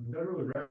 Never really read.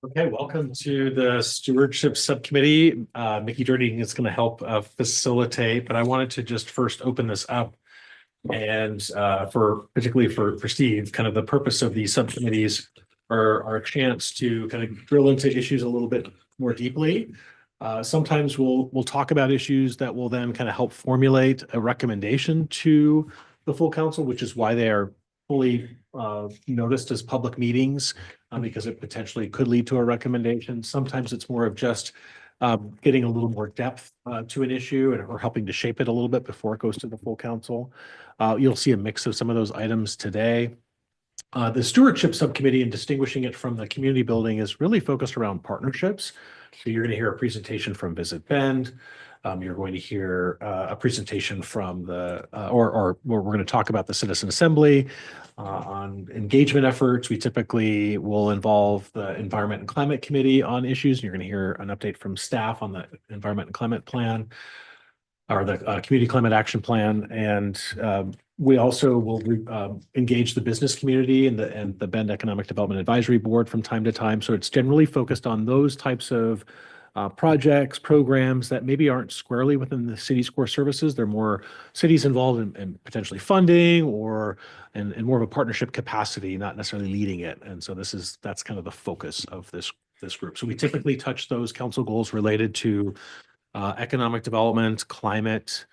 Okay, welcome to the Stewardship Subcommittee. Mickey Dirty is going to help facilitate, but I wanted to just first open this up and particularly for Steve, kind of the purpose of these subcommittees are a chance to kind of drill into issues a little bit more deeply. Sometimes we'll talk about issues that will then kind of help formulate a recommendation to the full council, which is why they are fully noticed as public meetings, because it potentially could lead to a recommendation. Sometimes it's more of just getting a little more depth to an issue or helping to shape it a little bit before it goes to the full council. You'll see a mix of some of those items today. The Stewardship Subcommittee, and distinguishing it from the community building, is really focused around partnerships. So you're going to hear a presentation from Visit Bend. You're going to hear a presentation from or we're going to talk about the Citizen Assembly on engagement efforts. We typically will involve the Environment and Climate Committee on issues. And you're going to hear an update from staff on the Environment and Climate Plan, or the Community Climate Action Plan. And We also will engage the business community and the Bend Economic Development Advisory Board from time to time. So it's generally focused on those types of projects, programs that maybe aren't squarely within the city's core services. They're more cities involved in potentially funding or in more of a partnership capacity, not necessarily leading it. And so that's kind of the focus of this group. So we typically touch those council goals related to economic development, climate,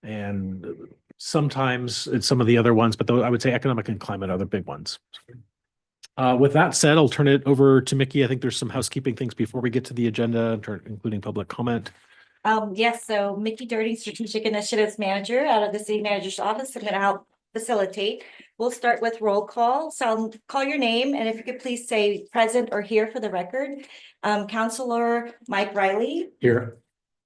and sometimes it's some of the other ones, but I would say economic and climate are the big ones. With that said, I'll turn it over to Mickey. I think there's some housekeeping things before we get to the agenda, including public comment. Yes, so Mickey Dirty, Strategic Initiatives Manager out of the City Manager's Office. I'm going to help facilitate. We'll start with roll call. So I'll call your name, and if you could please say present or here for the record. Councilor Mike Riley. Here.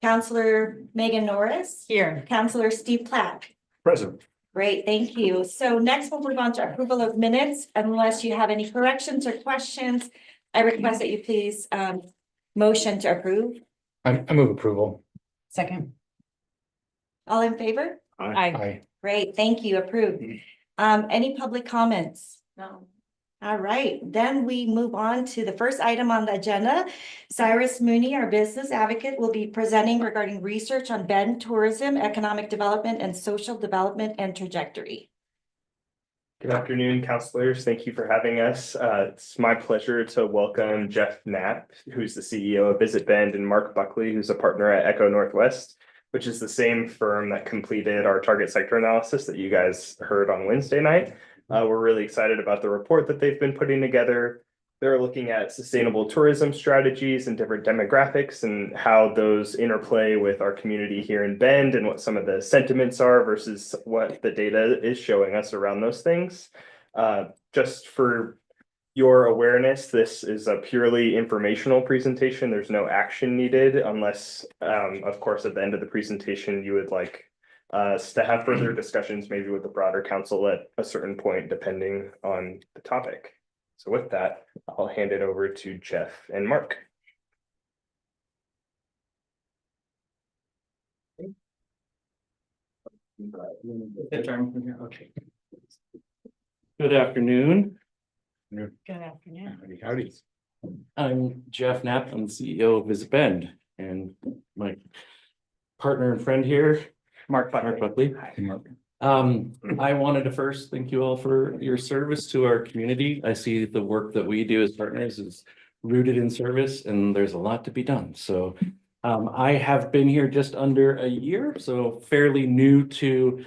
Councilor Megan Norris. Here. Councilor Steve Platt. Present. Great, thank you. So next we'll move on to approval of minutes. Unless you have any corrections or questions, I request that you please motion to approve. I move approval. Second. All in favor? Aye. Great, thank you, approved. Any public comments? No. All right, then we move on to the first item on the agenda. Cyrus Mooney, our business advocate, will be presenting regarding research on Bend tourism, economic development, and social development and trajectory. Good afternoon, councilors. Thank you for having us. It's my pleasure to welcome Jeff Knapp, who's the CEO of Visit Bend, and Mark Buckley, who's a partner at Echo Northwest, which is the same firm that completed our target sector analysis that you guys heard on Wednesday night. We're really excited about the report that they've been putting together. They're looking at sustainable tourism strategies and different demographics and how those interplay with our community here in Bend and what some of the sentiments are versus what the data is showing us around those things. Just for your awareness, this is a purely informational presentation. There's no action needed unless, of course, at the end of the presentation, you would like us to have further discussions, maybe with the broader council at a certain point, depending on the topic. So with that, I'll hand it over to Jeff and Mark. Okay. Good afternoon. Good afternoon. Howdy. I'm Jeff Knapp. I'm the CEO of Visit Bend, and my partner and friend here, Mark Buckley. Hi, Mark. I wanted to first thank you all for your service to our community. I see the work that we do as partners is rooted in service, and there's a lot to be done. So I have been here just under a year, so fairly new to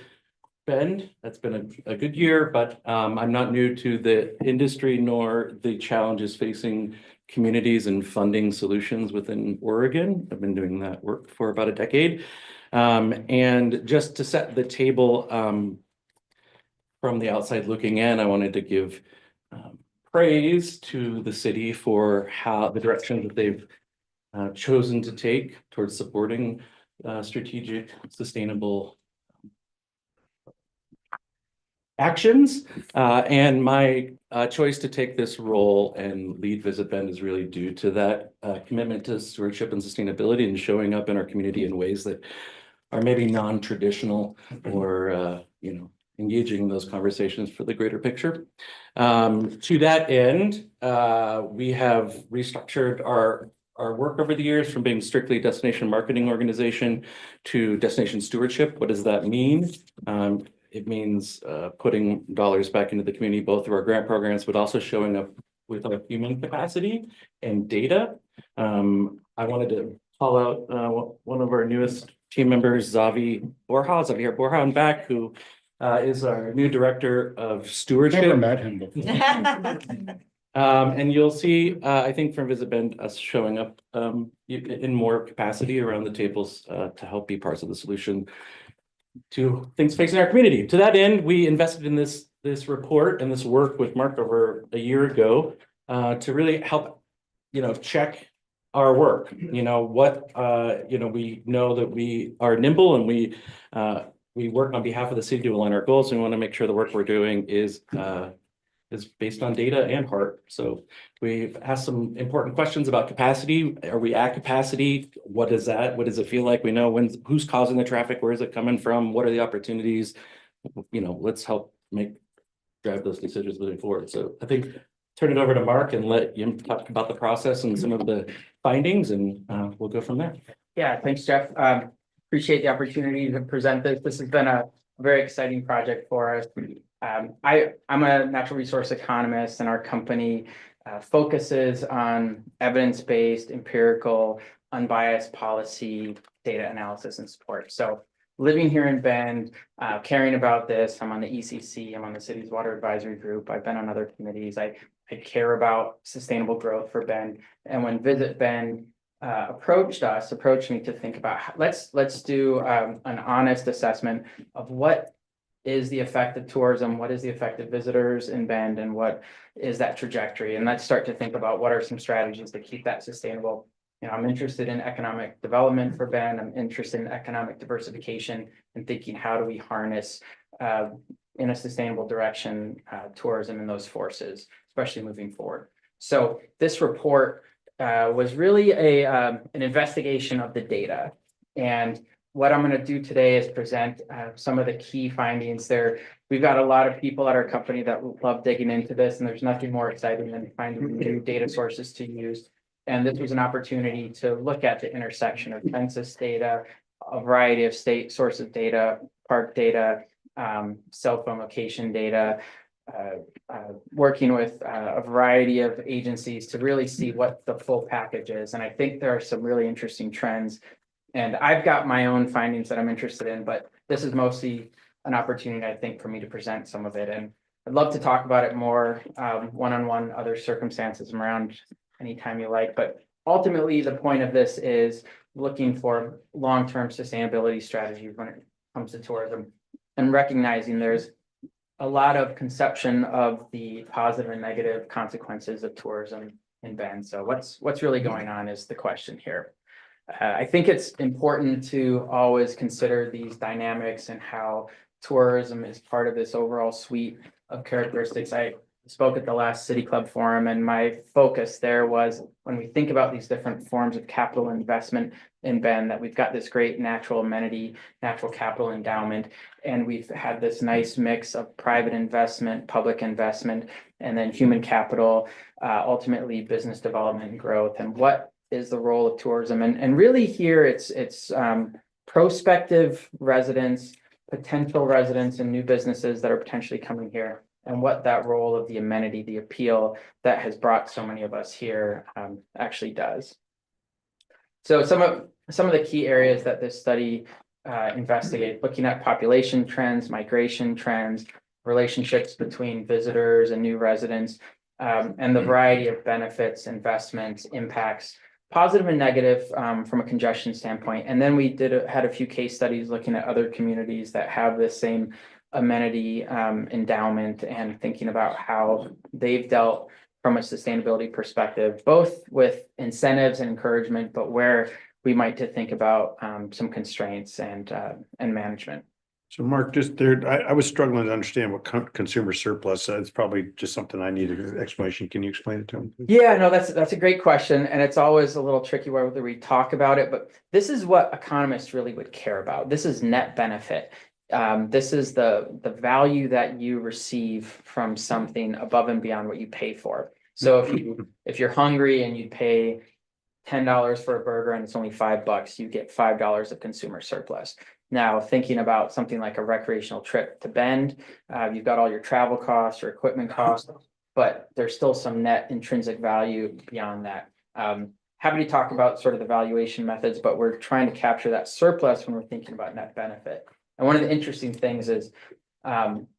Bend. That's been a good year, but I'm not new to the industry nor the challenges facing communities and funding solutions within Oregon. I've been doing that work for about a decade. And just to set the table from the outside looking in, I wanted to give praise to the city for how the direction that they've chosen to take towards supporting strategic, sustainable actions. And my choice to take this role and lead Visit Bend is really due to that commitment to stewardship and sustainability and showing up in our community in ways that are maybe non-traditional or, engaging in those conversations for the greater picture. To that end, we have restructured our work over the years from being strictly a destination marketing organization to destination stewardship. What does that mean? It means putting dollars back into the community, both through our grant programs, but also showing up with our human capacity and data. I wanted to call out one of our newest team members, Xavier Borja in back, who is our new director of stewardship. Never met him before. And you'll see, I think from Visit Bend, us showing up in more capacity around the tables to help be parts of the solution to things facing our community. To that end, we invested in this report and this work with Mark over a year ago to really help, check our work. We know that we are nimble and we work on behalf of the city to align our goals. And we want to make sure the work we're doing is is based on data and heart. So we've asked some important questions about capacity. Are we at capacity? What is that? What does it feel like? We know who's causing the traffic, where is it coming from? What are the opportunities? Let's help drive those decisions moving forward. So I think turn it over to Mark and let him talk about the process and some of the findings, and we'll go from there. Yeah, thanks, Jeff. Appreciate the opportunity to present this. This has been a very exciting project for us. I'm a natural resource economist, and our company focuses on evidence-based, empirical, unbiased policy, data analysis, and support. So living here in Bend, caring about this, I'm on the ECC, I'm on the city's water advisory group, I've been on other committees. I care about sustainable growth for Bend. And when Visit Bend approached me to think about let's do an honest assessment of what is the effect of tourism, what is the effect of visitors in Bend, and what is that trajectory, and let's start to think about what are some strategies to keep that sustainable. I'm interested in economic development for Bend. I'm interested in economic diversification and thinking, how do we harness in a sustainable direction tourism and those forces, especially moving forward. So this report was really an investigation of the data. And what I'm going to do today is present some of the key findings there. We've got a lot of people at our company that love digging into this, and there's nothing more exciting than finding new data sources to use. And this was an opportunity to look at the intersection of census data, a variety of state sources of data, park data, cell phone location data, working with a variety of agencies to really see what the full package is. And I think there are some really interesting trends. And I've got my own findings that I'm interested in, but this is mostly an opportunity, I think, for me to present some of it. And I'd love to talk about it more one-on-one, other circumstances. I'm around anytime you like. But ultimately, the point of this is looking for long-term sustainability strategies when it comes to tourism, and recognizing there's a lot of conception of the positive and negative consequences of tourism in Bend. So what's really going on is the question here. I think it's important to always consider these dynamics and how tourism is part of this overall suite of characteristics. I spoke at the last City Club Forum, and my focus there was, when we think about these different forms of capital investment in Bend, that we've got this great natural amenity, natural capital endowment, and we've had this nice mix of private investment, public investment, and then human capital, ultimately business development and growth. And what is the role of tourism? And really here it's prospective residents, potential residents, and new businesses that are potentially coming here, and what that role of the amenity, the appeal that has brought so many of us here actually does. So some of the key areas that this study investigated, looking at population trends, migration trends, relationships between visitors and new residents, and the variety of benefits, investments, impacts, positive and negative from a congestion standpoint. And then we had a few case studies looking at other communities that have this same amenity endowment, and thinking about how they've dealt from a sustainability perspective, both with incentives and encouragement, but where we might to think about some constraints and management. So Mark, just there, I was struggling to understand what consumer surplus is. It's probably just something I needed an explanation. Can you explain it to me? Yeah, no, that's a great question. And it's always a little tricky whether we talk about it, but this is what economists really would care about. This is net benefit. This is the value that you receive from something above and beyond what you pay for. So if you're hungry and you pay $10 for a burger and it's only $5, you get $5 of consumer surplus. Now, thinking about something like a recreational trip to Bend, you've got all your travel costs, your equipment costs, but there's still some net intrinsic value beyond that. Happy to talk about sort of the valuation methods, but we're trying to capture that surplus when we're thinking about net benefit. And one of the interesting things is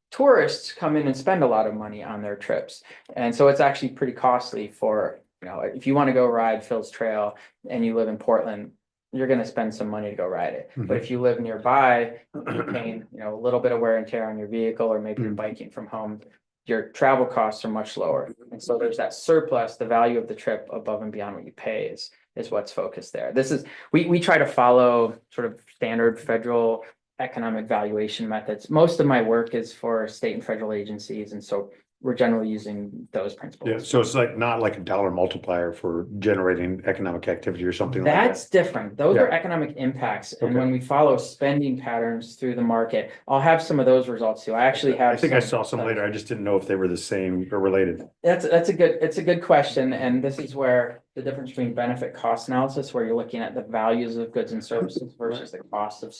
tourists come in and spend a lot of money on their trips. And so it's actually pretty costly for, if you want to go ride Phil's Trail and you live in Portland, you're going to spend some money to go ride it. But if you live nearby, you're paying, a little bit of wear and tear on your vehicle, or maybe you're biking from home, your travel costs are much lower. And so there's that surplus, the value of the trip above and beyond what you pay is what's focused there. This is, we try to follow sort of standard federal economic valuation methods. Most of my work is for state and federal agencies. And so we're generally using those principles. Yeah, so it's like not like a dollar multiplier for generating economic activity or something like that. That's different. Those are Yeah. economic impacts. And Okay. when we follow spending patterns through the market, I'll have some of those results too. I actually have. I think I saw some later. I just didn't know if they were the same or related. It's a good question. And this is where the difference between benefit cost analysis, where you're looking at the values of goods and services versus the cost of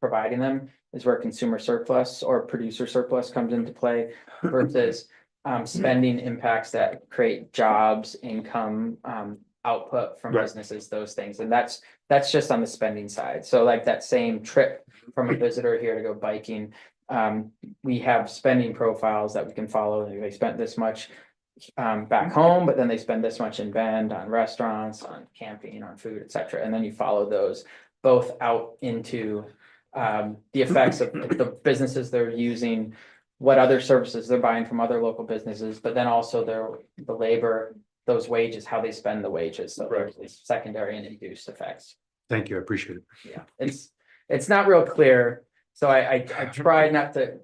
providing them, is where consumer surplus or producer surplus comes into play versus spending impacts that create jobs, income, output from Right. businesses, those things. And that's just on the spending side. So like that same trip from a visitor here to go biking, we have spending profiles that we can follow. They spent this much back home, but then they spend this much in Bend on restaurants, on camping, on food, et cetera. And then you follow those both out into the effects of the businesses they're using, what other services they're buying from other local businesses, but then also the labor, those wages, how they spend the wages. So there's these secondary and induced effects. Thank you. I appreciate it. Yeah, it's not real clear. So I tried not to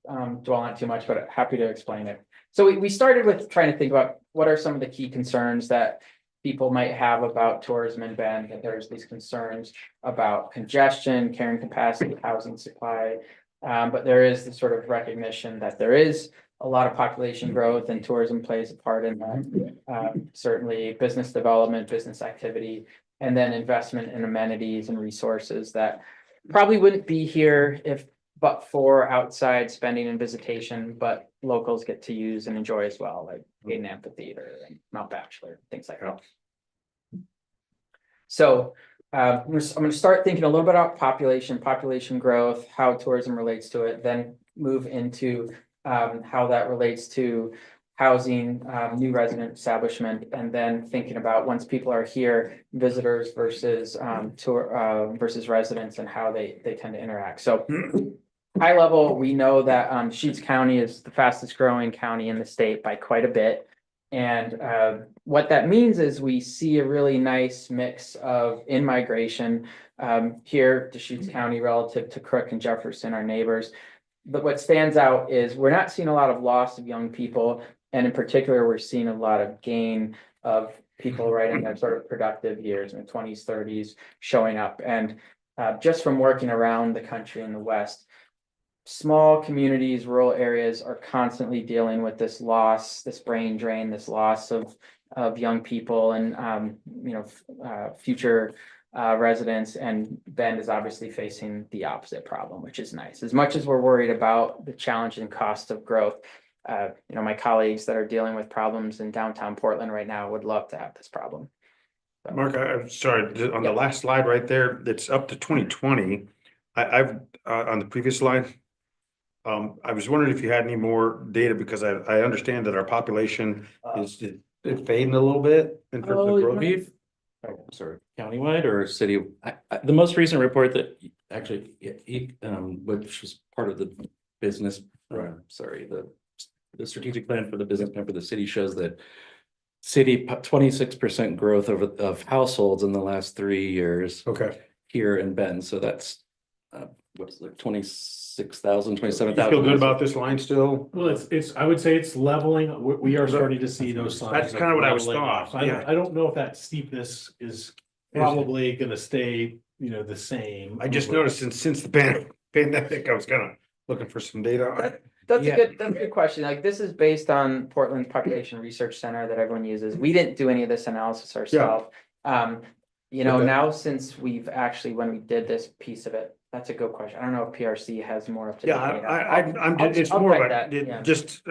dwell on it too much, but happy to explain it. So we started with trying to think about what are some of the key concerns that people might have about tourism in Bend, that there's these concerns about congestion, carrying capacity, housing supply. But there is the sort of recognition that there is a lot of population growth and tourism plays a part in that. Certainly business development, business activity, and then investment in amenities and resources that probably wouldn't be here but for outside spending and visitation, but locals get to use and enjoy as well, like Hayden Amphitheater and Mount Bachelor, things like that. So I'm going to start thinking a little bit about population growth, how tourism relates to it, then move into how that relates to housing, new resident establishment, and then thinking about once people are here, visitors versus versus residents and how they tend to interact. So high level, we know that Sheets County is the fastest growing county in the state by quite a bit. And what that means is we see a really nice mix of in-migration here to Sheets County relative to Crook and Jefferson, our neighbors. But what stands out is we're not seeing a lot of loss of young people. And in particular, we're seeing a lot of gain of people right in their sort of productive years in the 20s, 30s showing up. And just from working around the country in the West, small communities, rural areas are constantly dealing with this loss, this brain drain, this loss of young people and future residents. And Bend is obviously facing the opposite problem, which is nice. As much as we're worried about the challenge and cost of growth, my colleagues that are dealing with problems in downtown Portland right now would love to have this problem. So. Mark, I'm sorry, on the last slide right there, that's up to 2020. I've on the previous slide. I was wondering if you had any more data because I understand that our population is fading a little bit in terms of growth. Sorry, countywide or city? The most recent report that actually, which was part of the business, the strategic plan for the business plan for the city shows that city 26% growth of households in the last 3 years. Okay. Here in Bend, so that's what's like 26,000, You 27,000. feel good about this line still? Well, I would say it's leveling. We are starting to see those signs. That's kind of what I was leveling off. thought. Yeah. I don't know if that steepness is probably gonna stay, the same. I just noticed since the pandemic, I was kind of looking for some data on it. That's a good question. Like this is based on Portland Population Research Center that everyone uses. We didn't do any of this analysis ourselves. Now since we've actually, when we did this piece of it, that's a good question. I don't know if PRC has more up to date. Yeah, it's I'll more check of that, a, yeah. just,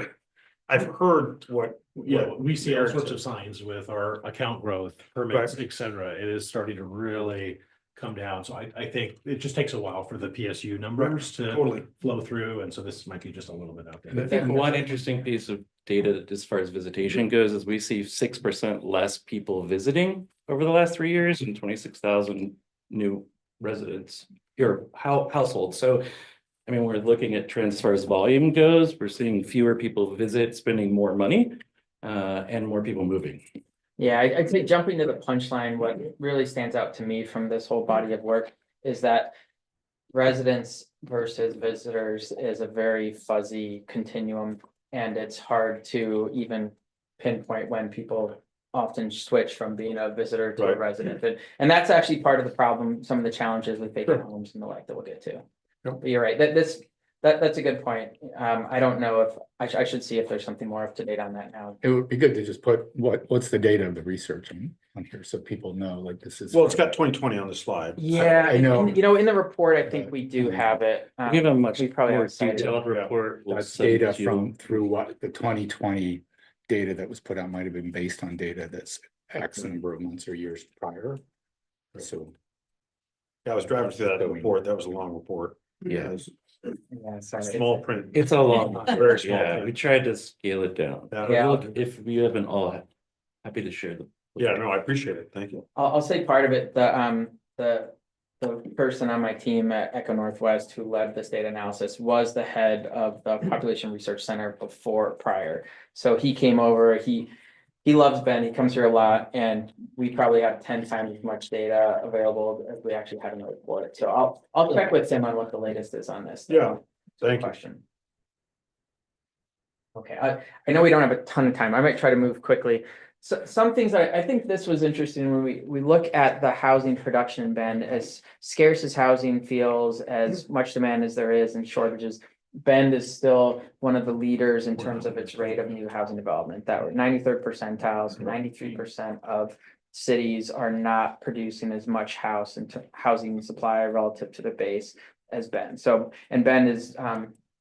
I've heard what. Yeah, we see all Eric sorts said. of signs with our account growth, permits, et cetera. It is starting to really come down. So I think it just takes a while for the PSU numbers to Totally. flow through. And so this might be just a little bit out I there. think one interesting piece of data as far as visitation goes is we see 6% less people visiting over the last 3 years and 26,000 new residents or households. So, I mean, we're looking at trends as far as volume goes. We're seeing fewer people visit, spending more money, and more people moving. Yeah, I'd say jumping to the punchline, what really stands out to me from this whole body of work is that residents versus visitors is a very fuzzy continuum. And it's hard to even pinpoint when people often switch from being a visitor to a Right. resident. And that's actually part of the problem, some of the challenges with vacant homes and the like that we'll get to. Yep. But you're right, that's a good point. I don't know if, I should see if there's something more up to date on that now. It would be good to just put what's the data of the research on here, so people know, like, this is. Well, it's got 2020 on the slide. Yeah, I know. you know, in the report, I think we do have it. We have a much we probably more have cited it. detailed report. We'll That's send data to you. from, through what the 2020 data that was put out might have been based on data that's X number of months or years prior. So. Yeah, I was driving through that report. That was a long report. Yeah. It was Yeah, sorry. small print. It's a long, Very small yeah, print. we tried to scale it down. Yeah. Look, if you haven't all, happy to share them. Yeah, no, I appreciate it. Thank you. I'll say part of it, the person on my team at Echo Northwest who led this data analysis was the head of the Population Research Center prior. So he came over, he loves Bend, he comes here a lot, and we probably have 10 times as much data available as we actually have in the report. So I'll check with him on what the latest is on this. Yeah, thank you. Question. Okay, I know we don't have a ton of time. I might try to move quickly. So some things I think this was interesting when we look at the housing production in Bend, as scarce as housing feels, as much demand as there is and shortages, Bend is still one of the leaders in terms of its rate of new housing development. That were 93rd percentiles, 93% of cities are not producing as much housing supply relative to the base as Bend. So, and Bend is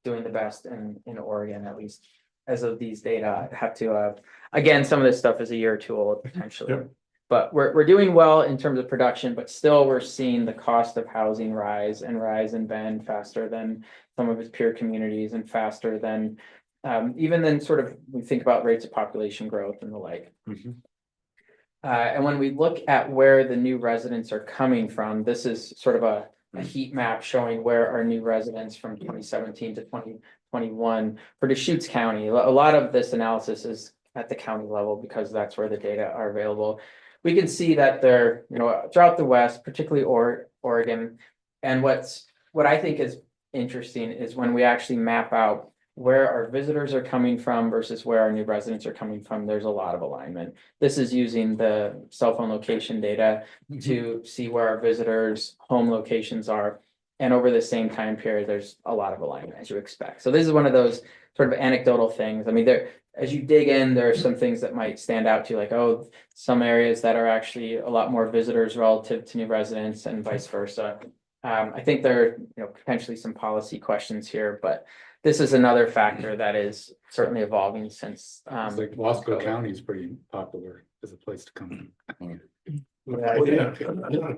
doing the best in Oregon, at least as of these data. I have to again, some of this stuff is a year or two old potentially. Yep. But we're doing well in terms of production, but still we're seeing the cost of housing rise in Bend faster than some of its peer communities and faster than even then sort of we think about rates of population growth and the like. Mhm. And when we look at where the new residents are coming from, this is sort of a heat map showing where our new residents from 2017 to 2021 for Deschutes County. A lot of this analysis is at the county level because that's where the data are available. We can see that they're, you know, throughout the West, particularly Oregon. And what I think is interesting is when we actually map out where our visitors are coming from versus where our new residents are coming from, there's a lot of alignment. This is using the cell phone location data to see where our visitors' home locations are. And over the same time period, there's a lot of alignment as you expect. So this is one of those sort of anecdotal things. I mean, as you dig in, there are some things that might stand out to you, like, oh, some areas that are actually a lot more visitors relative to new residents and vice versa. I think there are, you know, potentially some policy questions here, but this is another factor that is certainly evolving since. It's like Wasco County is pretty popular as a place to come. Well, yeah.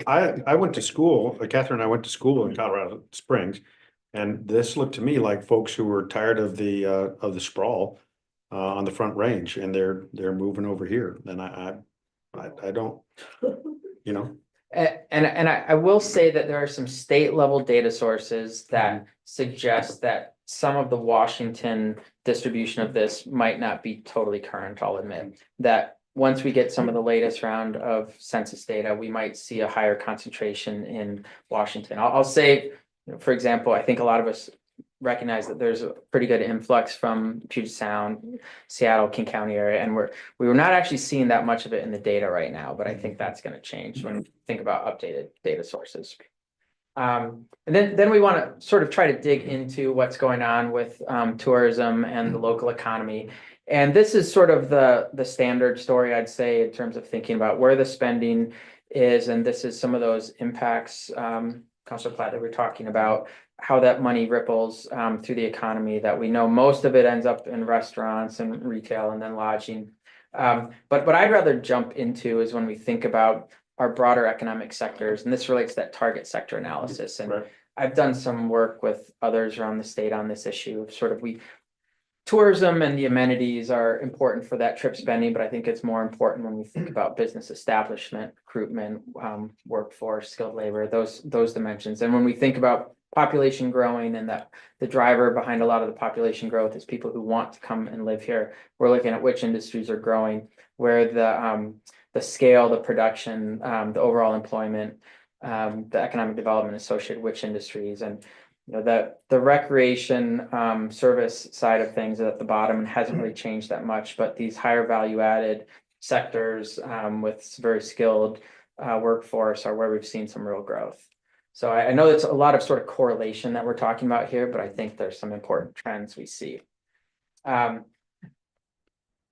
I went to school, Catherine and I went to school in Colorado Springs. And this looked to me like folks who were tired of the sprawl on the Front Range, and they're moving over here. And I don't, you know. And I will say that there are some state level data sources that suggest that some of the Washington distribution of this might not be totally current. I'll admit that once we get some of the latest round of census data, we might see a higher concentration in Washington. I'll say, for example, I think a lot of us recognize that there's a pretty good influx from Puget Sound, Seattle, King County area, and we were not actually seeing that much of it in the data right now, but I think that's going to change when we think about updated data sources. And then we want to sort of try to dig into what's going on with tourism and the local economy. And this is sort of the standard story, I'd say, in terms of thinking about where the spending is. And this is some of those impacts, Councilor Platt, that we're talking about, how that money ripples through the economy, that we know most of it ends up in restaurants and retail and then lodging. But what I'd rather jump into is when we think about our broader economic sectors, and this relates to that target sector analysis. And Right. I've done some work with others around the state on this issue of sort of tourism and the amenities are important for that trip spending, but I think it's more important when we think about business establishment, recruitment, workforce, skilled labor, those dimensions. And when we think about population growing and that the driver behind a lot of the population growth is people who want to come and live here, we're looking at which industries are growing, where the scale, the production, the overall employment, the economic development associated with which industries. And the recreation service side of things at the bottom hasn't really changed that much, but these higher value added sectors with very skilled workforce are where we've seen some real growth. So I know it's a lot of sort of correlation that we're talking about here, but I think there's some important trends we see.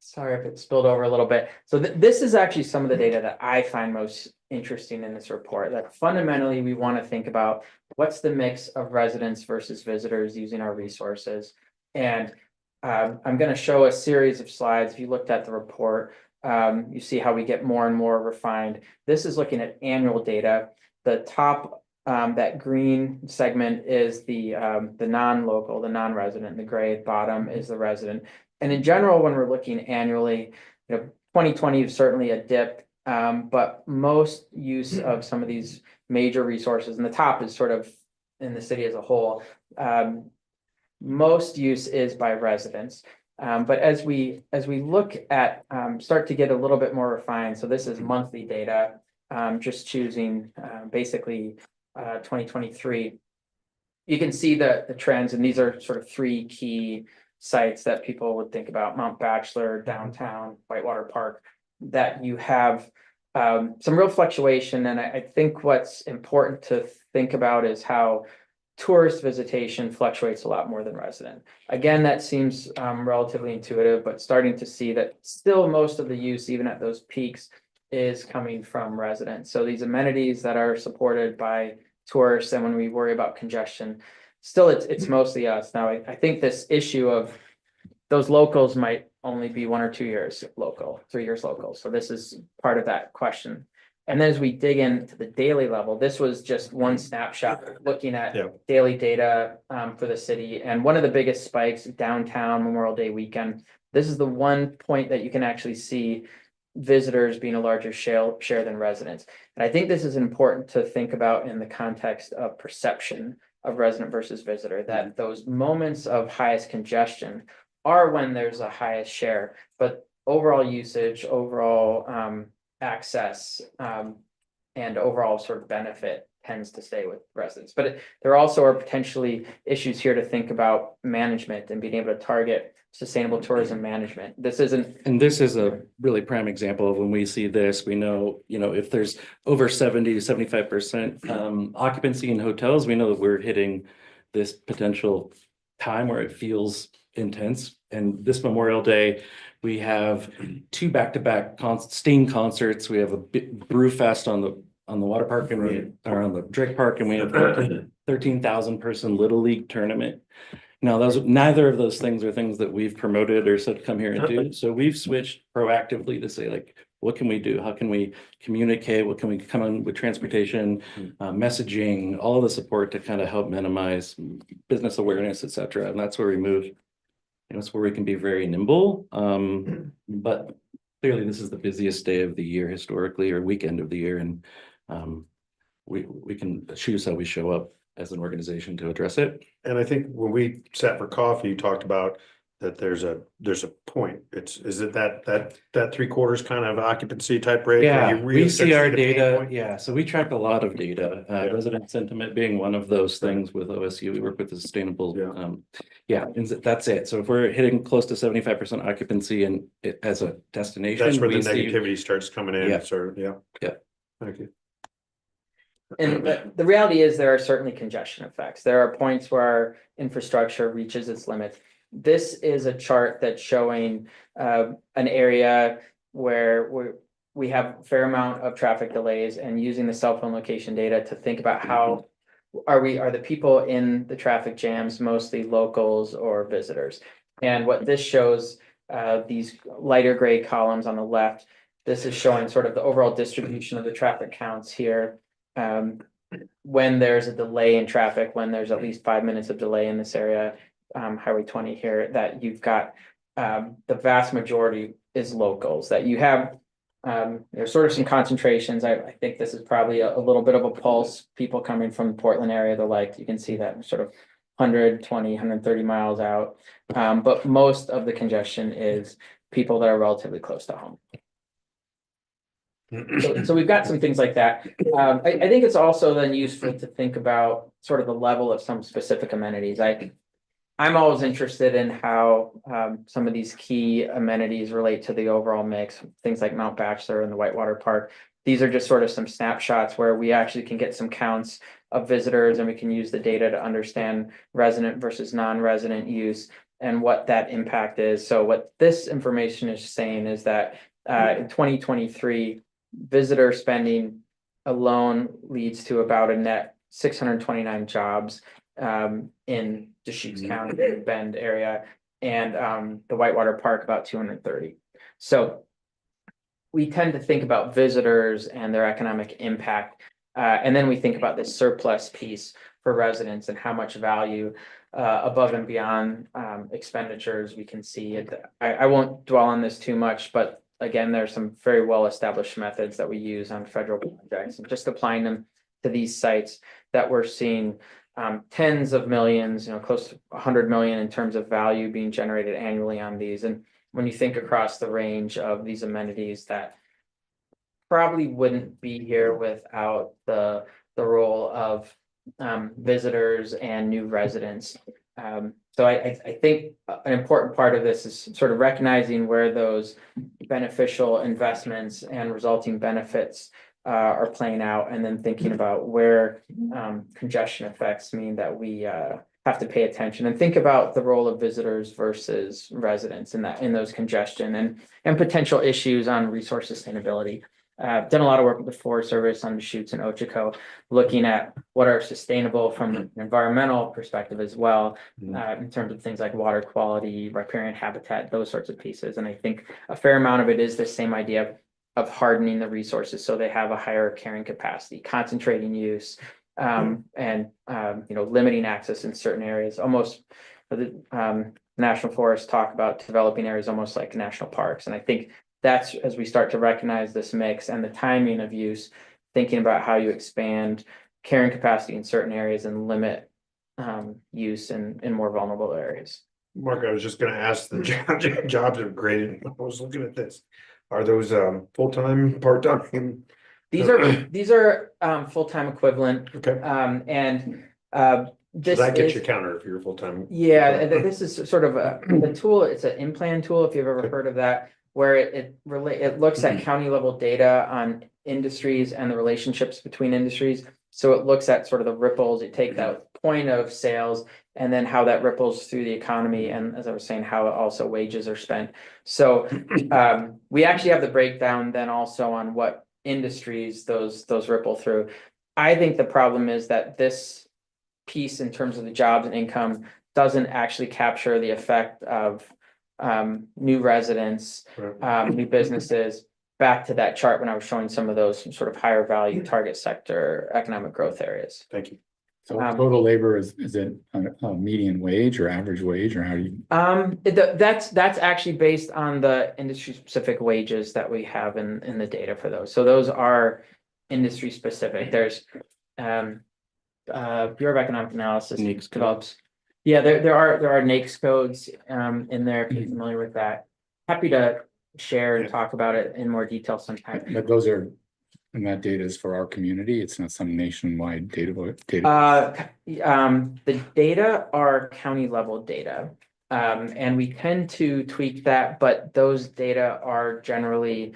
Sorry if it spilled over a little bit. So this is actually some of the data that I find most interesting in this report, that fundamentally we want to think about what's the mix of residents versus visitors using our resources. And I'm going to show a series of slides. If you looked at the report, you see how we get more and more refined. This is looking at annual data. The top, that green segment is the non-local, the non-resident. The gray bottom is the resident. And in general, when we're looking annually, 2020 is certainly a dip, but most use of some of these major resources, and the top is sort of in the city as a whole, most use is by residents. But as we look at, start to get a little bit more refined, so this is monthly data, just choosing basically 2023, you can see the trends, and these are sort of three key sites that people would think about: Mount Bachelor, downtown, Whitewater Park, that you have some real fluctuation. And I think what's important to think about is how tourist visitation fluctuates a lot more than resident. Again, that seems relatively intuitive, but starting to see that still most of the use, even at those peaks, is coming from residents. So these amenities that are supported by tourists, and when we worry about congestion, still it's mostly us. Now, I think this issue of those locals might only be 1 or 2 years local, 3 years local. So this is part of that question. And then as we dig into the daily level, this was just one snapshot looking at daily data for the city. And one of the biggest spikes, downtown Memorial Day weekend, this is the one point that you can actually see visitors being a larger share than residents. And I think this is important to think about in the context of perception of resident versus visitor, that those moments of highest congestion are when there's a highest share, but overall usage, overall access, and overall sort of benefit tends to stay with residents. But there also are potentially issues here to think about management and being able to target sustainable tourism management. This isn't. And this is a really prime example of when we see this, we know, if there's over 70 to 75% occupancy in hotels, we know that we're hitting this potential time where it feels intense. And this Memorial Day, we have 2 back-to-back Sting concerts. We have a brew fest on the water park, and we are on the Drake Park, and we have a 13,000 person Little League tournament. Now, neither of those things are things that we've promoted or said come here and do. So we've switched proactively to say, like, what can we do? How can we communicate? What can we come on with transportation, messaging, all of the support to kind of help minimize business awareness, et cetera. And that's where we move. It's where we can be very nimble. But clearly this is the busiest day of the year historically, or weekend of the year. And we can choose how we show up as an organization to address it. And I think when we sat for coffee, you talked about that there's a point. Is it that 3/4 kind of occupancy type rate? Yeah, really we start see to our the pain data. point? Yeah, so we track a lot of data, resident sentiment being one of those things with OSU. We work with the sustainable. And that's it. So if we're hitting close to 75% occupancy and as a destination, That's where the we see. negativity starts coming in. Yeah. So, Yeah. Thank you. And the reality is there are certainly congestion effects. There are points where our infrastructure reaches its limits. This is a chart that's showing an area where we have a fair amount of traffic delays, and using the cell phone location data to think about how are the people in the traffic jams mostly locals or visitors. And what this shows, these lighter gray columns on the left, this is showing sort of the overall distribution of the traffic counts here. When there's a delay in traffic, when there's at least 5 minutes of delay in this area, Highway 20 here, that you've got the vast majority is locals, that you have there's sort of some concentrations. I think this is probably a little bit of a pulse. People coming from the Portland area, you can see that sort of 120, 130 miles out. But most of the congestion is people that are relatively close to home. So we've got some things like that. I think it's also then useful to think about sort of the level of some specific amenities. I'm always interested in how some of these key amenities relate to the overall mix, things like Mount Bachelor and the Whitewater Park. These are just sort of some snapshots where we actually can get some counts of visitors and we can use the data to understand resident versus non-resident use and what that impact is. So what this information is saying is that in 2023, visitor spending alone leads to about a net 629 jobs in Deschutes County, Bend area, and the Whitewater Park about 230. So we tend to think about visitors and their economic impact. And then we think about this surplus piece for residents and how much value above and beyond expenditures we can see. I won't dwell on this too much, but again, there's some very well-established methods that we use on federal projects and just applying them to these sites that we're seeing tens of millions, close to 100 million in terms of value being generated annually on these. And when you think across the range of these amenities that probably wouldn't be here without the role of visitors and new residents. So I think an important part of this is sort of recognizing where those beneficial investments and resulting benefits are playing out, and then thinking about where congestion effects mean that we have to pay attention and think about the role of visitors versus residents in those congestion and potential issues on resource sustainability. Done a lot of work with the Forest Service on Deschutes and Ochoco, looking at what are sustainable from an environmental perspective as well, in terms of things like water quality, riparian habitat, those sorts of pieces. And I think a fair amount of it is the same idea of hardening the resources so they have a higher carrying capacity, concentrating use, and limiting access in certain areas. Almost the national forests talk about developing areas almost like national parks, and I think that's as we start to recognize this mix and the timing of use, thinking about how you expand carrying capacity in certain areas and limit use in more vulnerable areas. Mark, I was just gonna ask, the jobs are graded. I was looking at this. Are those full-time, part-time? These are full-time equivalent, Okay, and so this that gets is, your counter if you're full-time. yeah, this is sort of a tool. It's an in-plan tool, if you've ever heard of that, where it looks at county level data on industries and the relationships between industries. So it looks at sort of the ripples. You take that point of sales and then how that ripples through the economy, and as I was saying, how also wages are spent. So we actually have the breakdown then also on what industries those ripple through. I think the problem is that this piece in terms of the jobs and income doesn't actually capture the effect of new residents, new businesses, back to that chart when I was showing some of those sort of higher value target sector economic growth areas. Thank you. So total labor is it a median wage or average wage, or how do you? That's actually based on the industry specific wages that we have in the data for those. So those are industry specific. There's Bureau of Economic Analysis NAICS develops. Yeah, there are NAICS codes in there if you're familiar with that. Happy to share and talk about it in more detail sometime. But those are, and that data is for our community. It's not some nationwide data. The data are county level data. And we tend to tweak that, but those data are generally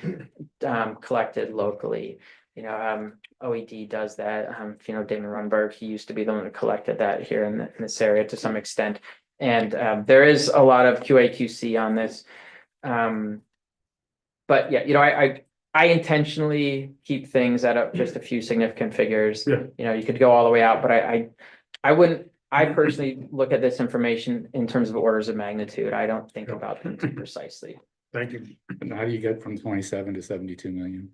collected locally. OED does that. Damon Runberg, he used to be the one who collected that here in this area to some extent. And there is a lot of QA/QC on this. But yeah, I intentionally keep things at just a few significant figures. Yeah. You could go all the way out, but I wouldn't. I personally look at this information in terms of orders of magnitude. I don't think about them too precisely. Thank you. And how do you get from 27 to 72 million?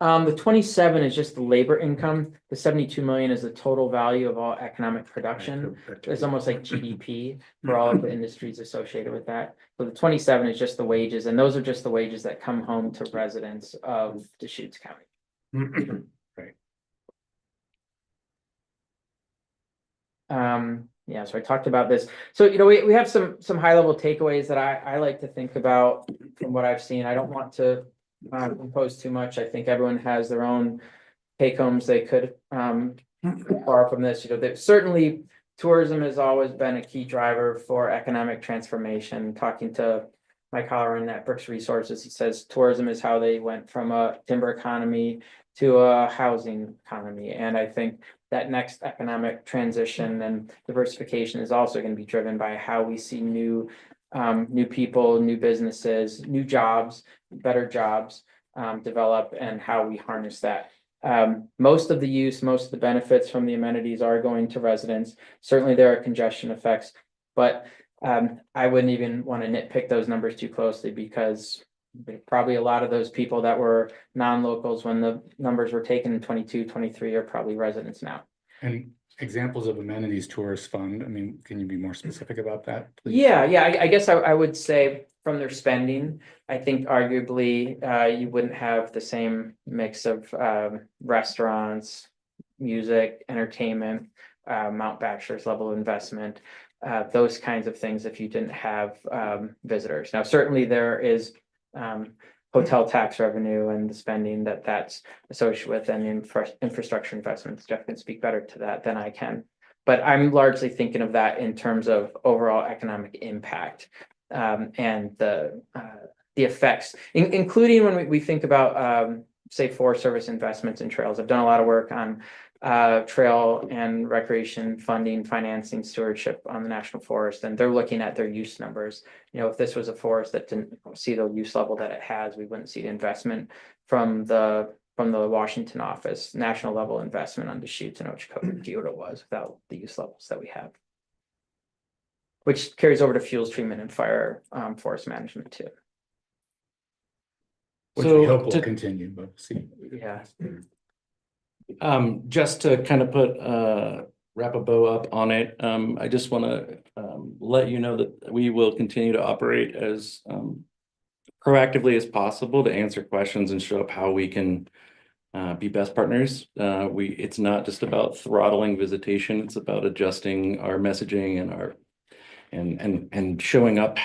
The 27 is just the labor income. The 72 million is the total value of all economic production. It's almost like GDP for all of the industries associated with that. So the 27 is just the wages, and those are just the wages that come home to residents of Deschutes County. Yeah, so I talked about this. So, we have some high level takeaways that I like to think about from what I've seen. I don't want to impose too much. I think everyone has their own take homes they could borrow from this. You know, that certainly tourism has always been a key driver for economic transformation. Talking to my colleague at Brooks Resources, he says tourism is how they went from a timber economy to a housing economy. And I think that next economic transition and diversification is also going to be driven by how we see new people, new businesses, new jobs, better jobs develop, and how we harness that. Most of the benefits from the amenities are going to residents. Certainly there are congestion effects, but I wouldn't even want to nitpick those numbers too closely, because probably a lot of those people that were non-locals when the numbers were taken in 22, 23 are probably residents now. And examples of amenities tourist fund, I mean, can you be more specific about that, please? Yeah, I guess I would say from their spending, I think arguably you wouldn't have the same mix of restaurants, music, entertainment, Mount Bachelor's level of investment, those kinds of things if you didn't have visitors. Now, certainly there is hotel tax revenue and the spending that's associated with, and infrastructure investments. Jeff can speak better to that than I can. But I'm largely thinking of that in terms of overall economic impact and the effects, including when we think about, say, Forest Service investments in trails. I've done a lot of work on trail and recreation funding, financing, stewardship on the national forest, and they're looking at their use numbers. You know, if this was a forest that didn't see the use level that it has, we wouldn't see the investment from the Washington office, national level investment on Deschutes and Ochoco, Kyoto was, without the use levels that we have. Which carries over to fuels treatment and fire forest management too. Which we hope will continue, but see. Yeah. Just to kind of wrap a bow up on it, I just want to let you know that we will continue to operate as proactively as possible to answer questions and show up how we can be best partners. It's not just about throttling visitation, it's about adjusting our messaging and our and showing up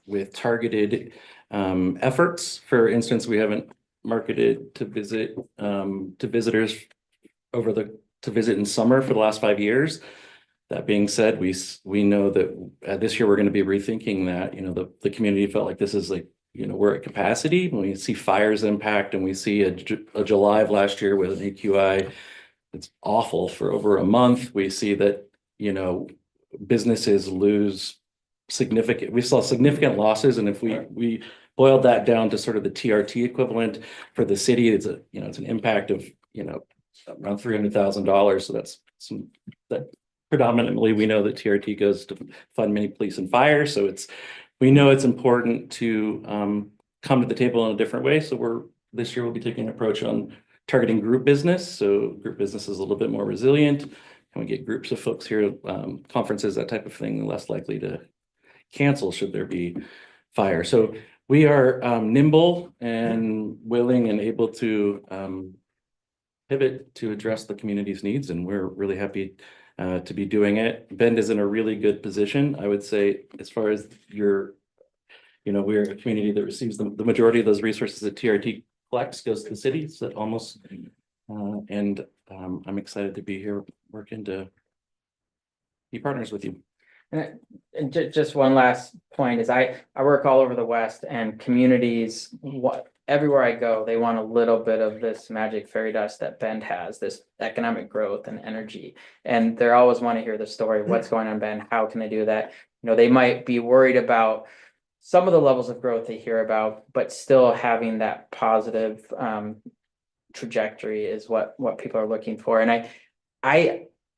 with targeted efforts. For instance, we haven't marketed to visitors to visit in summer for the last 5 years. That being said, we know that this year we're going to be rethinking that. You know, the community felt like this is like, you know, we're at capacity. When we see fires impact and we see a July of last year with an AQI it's awful for over a month, we see that, you know, businesses lose we saw significant losses. And if we boiled that down to sort of the TRT equivalent for the city, it's an impact of, you know, around $300,000. So that's that predominantly we know that TRT goes to fund many police and fire. So we know it's important to come to the table in a different way. So this year we'll be taking an approach on targeting group business. So group business is a little bit more resilient. Can we get groups of folks here, conferences, that type of thing, less likely to cancel should there be fire. So we are nimble and willing and able to pivot to address the community's needs, and we're really happy to be doing it. Bend is in a really good position, I would say, as far as we're a community that receives the majority of those resources that TRT collects goes to the city. So almost, and I'm excited to be here working to be partners with you. And just one last point is I work all over the West, and communities, everywhere I go, they want a little bit of this magic fairy dust that Bend has, this economic growth and energy. And they always want to hear the story, what's going on in Bend, how can they do that? You know, they might be worried about some of the levels of growth they hear about, but still having that positive trajectory is what people are looking for. And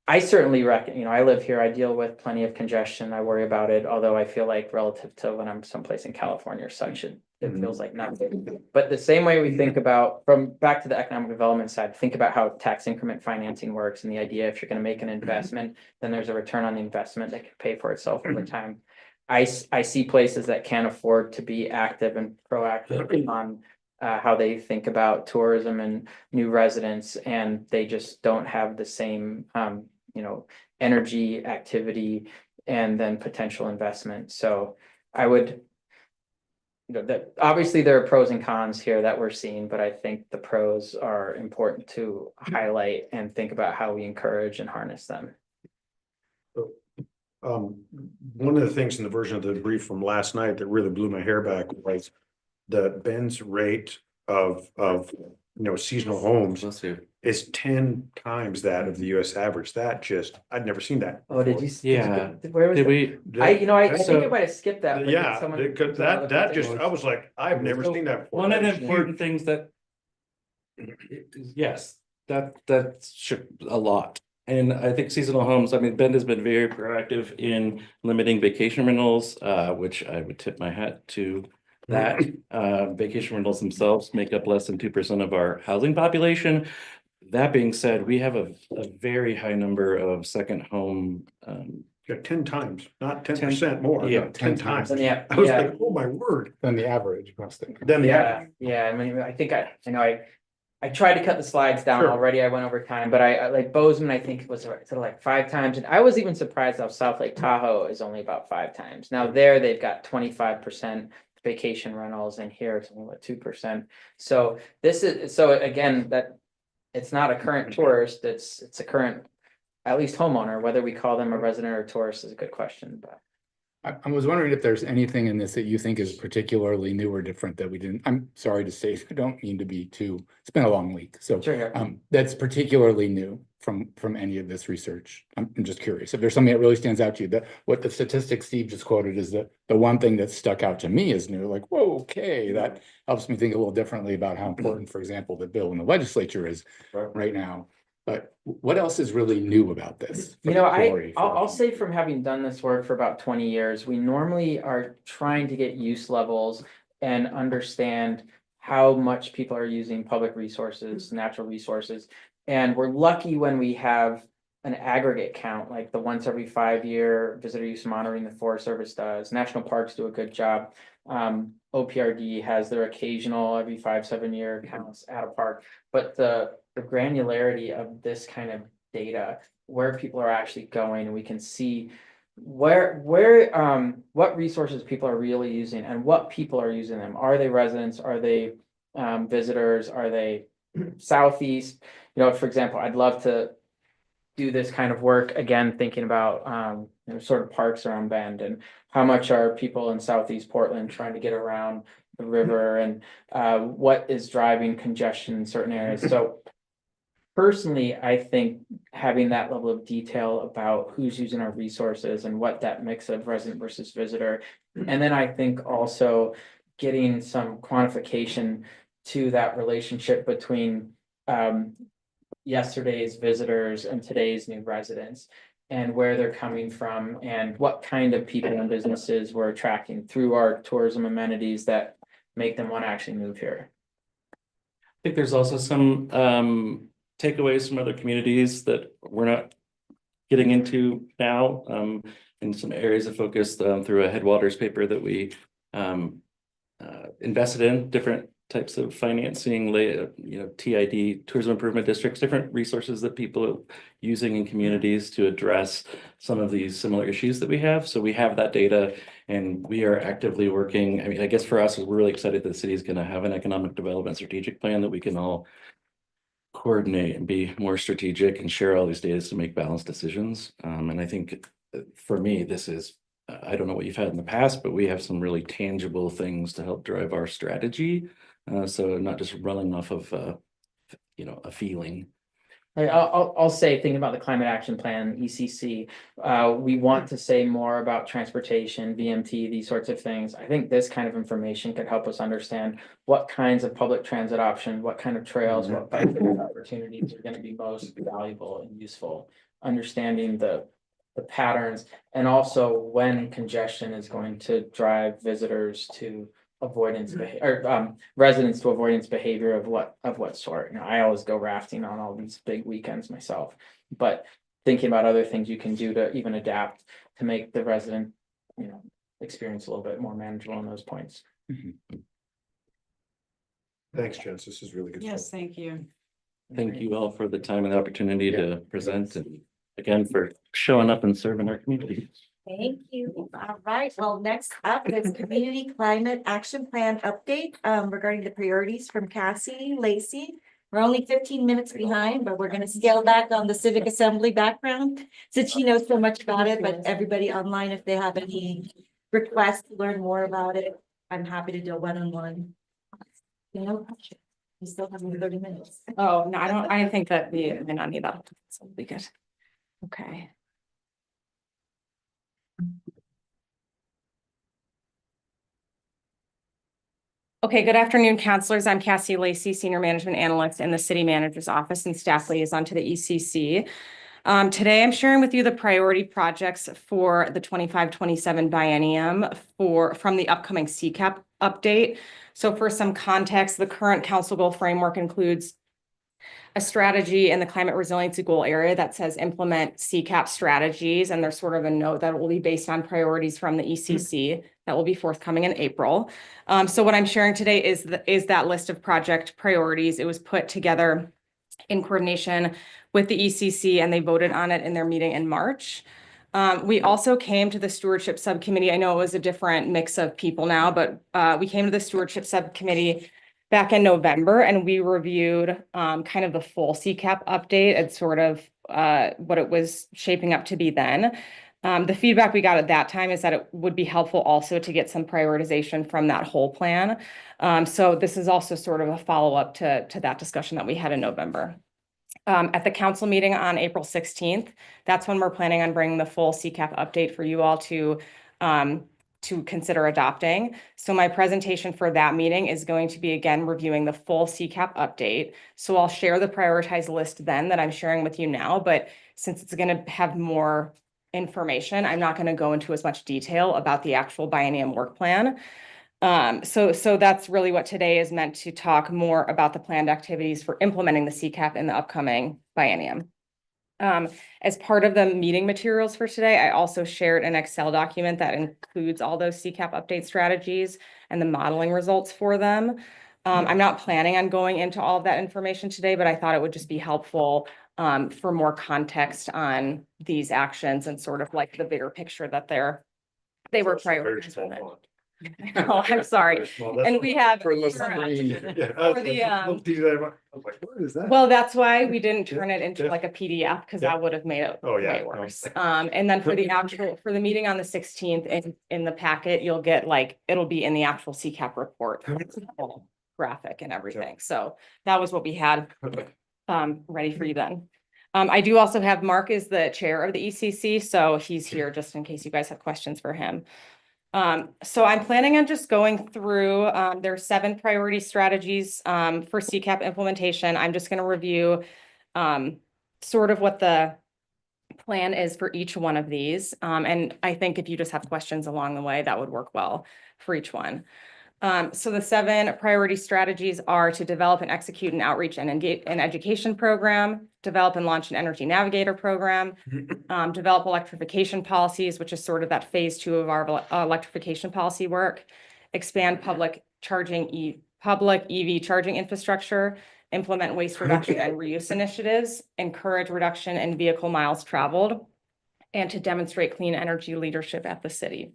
I certainly reckon, you know, I live here, I deal with plenty of congestion, I worry about it, although I feel like relative to when I'm someplace in California or such, it feels like nothing. But the same way we think about, from back to the economic development side, think about how tax increment financing works, and the idea if you're going to make an investment, then there's a return on the investment that can pay for itself over time. I see places that can't afford to be active and proactive on how they think about tourism and new residents, and they just don't have the same energy, activity, and then potential investment. So I would that obviously there are pros and cons here that we're seeing, but I think the pros are important to highlight and think about how we encourage and harness them. One of the things in the version of the brief from last night that really blew my hair back was the Ben's rate of, seasonal homes Bless you. is 10 times that of the US average. That just, I'd never seen that. Oh, did you? Yeah. Where was Did it? we? I So- think I might have skipped that. but did Yeah, someone- because that just, I was like, I've never So, seen that before. One of the That is important huge. things that. Yes, that's a lot. And I think seasonal homes, I mean, Bend has been very proactive in limiting vacation rentals, which I would tip my hat to. That vacation rentals themselves make up less than 2% of our housing population. That being said, we have a very high number of second home. Yeah, 10 times, not 10% more, Yeah, no, 10 times. Yeah, I was yeah. like, oh my word. Than the average across the. Then the Yeah, average. yeah, I mean, I think I tried to cut the slides down Sure. already, I went over time, but I like Bozeman, I think it was sort of like 5 times, and I was even surprised how South Lake Tahoe is only about 5 times. Now there, they've got 25% vacation rentals, and here it's only about 2%. So again, that it's not a current tourist, it's a current, at least homeowner, whether we call them a resident or tourist is a good question, but. I was wondering if there's anything in this that you think is particularly new or different that we didn't, I'm sorry to say, I don't mean to be too, it's been a long week, so. Sure. That's particularly new from any of this research. I'm just curious if there's something that really stands out to you, that what the statistics Steve just quoted is the one thing that stuck out to me is new, like, whoa, okay, that helps me think a little differently about how important, for example, the bill in the legislature is right now. But what else is really new about this? You know, Lori, I'll say from having done this work for about 20 years, we normally are trying to get use levels and understand how much people are using public resources, natural resources. And we're lucky when we have an aggregate count, like the once every 5-year visitor use monitoring the Forest Service does. National parks do a good job. OPRD has their occasional every 5-7 year counts at a park, but the granularity of this kind of data, where people are actually going, and we can see what resources people are really using and what people are using them. Are they residents? Are they visitors? Are they Southeast? You know, for example, I'd love to do this kind of work again, thinking about sort of parks around Bend and how much are people in Southeast Portland trying to get around the river, and what is driving congestion in certain areas. So personally, I think having that level of detail about who's using our resources and what that mix of resident versus visitor, and then I think also getting some quantification to that relationship between yesterday's visitors and today's new residents, and where they're coming from, and what kind of people and businesses we're attracting through our tourism amenities that make them want to actually move here. I think there's also some takeaways from other communities that we're not getting into now, in some areas of focus through a Headwaters paper that we invested in, different types of financing, TID, tourism improvement districts, different resources that people are using in communities to address some of these similar issues that we have. So we have that data, and we are actively working. I mean, I guess for us, we're really excited that the city is going to have an economic development strategic plan that we can all coordinate and be more strategic and share all these data to make balanced decisions. And I think for me, this is, I don't know what you've had in the past, but we have some really tangible things to help drive our strategy. So not just running off of, a feeling. I'll say, thinking about the climate action plan, ECC, we want to say more about transportation, VMT, these sorts of things. I think this kind of information could help us understand what kinds of public transit options, what kind of trails, what bicycle opportunities are going to be most valuable and useful. Understanding the patterns, and also when congestion is going to drive visitors to avoidance or residents to avoidance behavior of what sort. You know, I always go rafting on all these big weekends myself, but thinking about other things you can do to even adapt to make the resident, experience a little bit more manageable on those points. Thanks, Jess. This is really good. Yes, stuff. thank you. Thank you all for the time and the opportunity to present, and again, for showing up and serving our community. Thank you. All right. Well, next up is Community Climate Action Plan update regarding the priorities from Cassie Lacey. We're only 15 minutes behind, but we're going to scale back on the civic assembly background since she knows so much about it. But everybody online, if they have any requests to learn more about it, I'm happy to do a one-on-one. You still have 30 minutes. Oh, no, I think that we may not need that. So we'll be good. Okay. Okay, good afternoon, counselors. I'm Cassie Lacey, Senior Management Analyst in the City Manager's Office and Staff Liaison to the ECC. Today, I'm sharing with you the priority projects for the 25-27 biennium from the upcoming CCAP update. So for some context, the current council goal framework includes a strategy in the climate resiliency goal area that says implement CCAP strategies. And there's sort of a note that will be based on priorities from the ECC that will be forthcoming in April. So what I'm sharing today is that list of project priorities. It was put together in coordination with the ECC and they voted on it in their meeting in March. We also came to the Stewardship Subcommittee. I know it was a different mix of people now, but we came to the Stewardship Subcommittee back in November, and we reviewed kind of the full CCAP update and sort of what it was shaping up to be then. The feedback we got at that time is that it would be helpful also to get some prioritization from that whole plan. So this is also sort of a follow-up to that discussion that we had in November. At the council meeting on April 16th, that's when we're planning on bringing the full CCAP update for you all to consider adopting. So my presentation for that meeting is going to be, again, reviewing the full CCAP update. So I'll share the prioritized list then that I'm sharing with you now, but since it's going to have more information, I'm not going to go into as much detail about the actual biennium work plan. So that's really what today is meant to talk more about the planned activities for implementing the CCAP in the upcoming biennium. As part of the meeting materials for today, I also shared an Excel document that includes all those CCAP update strategies and the modeling results for them. I'm not planning on going into all of that information today, but I thought it would just be helpful for more context on these actions and sort of like the bigger picture that they were prioritized. Oh, I'm sorry. And we have For the Yeah, For the, I was like, what is that? well, that's why we didn't turn it into like a PDF because that would have made it Oh, yeah. way worse. And then for the actual, for the meeting on the 16th in the packet, you'll get like, it'll be in the actual CCAP report. Graphic and everything. So that was what we had ready for you then. I do also have Mark is the chair of the ECC, so he's here just in case you guys have questions for him. So I'm planning on just going through, there are 7 priority strategies for CCAP implementation. I'm just going to review sort of what the plan is for each one of these. And I think if you just have questions along the way, that would work well for each one. So the 7 priority strategies are to develop and execute an outreach and engage an education program, develop and launch an energy navigator program, develop electrification policies, which is sort of that phase 2 of our electrification policy work, expand public EV charging infrastructure, implement waste reduction and reuse initiatives, encourage reduction in vehicle miles traveled, and to demonstrate clean energy leadership at the city.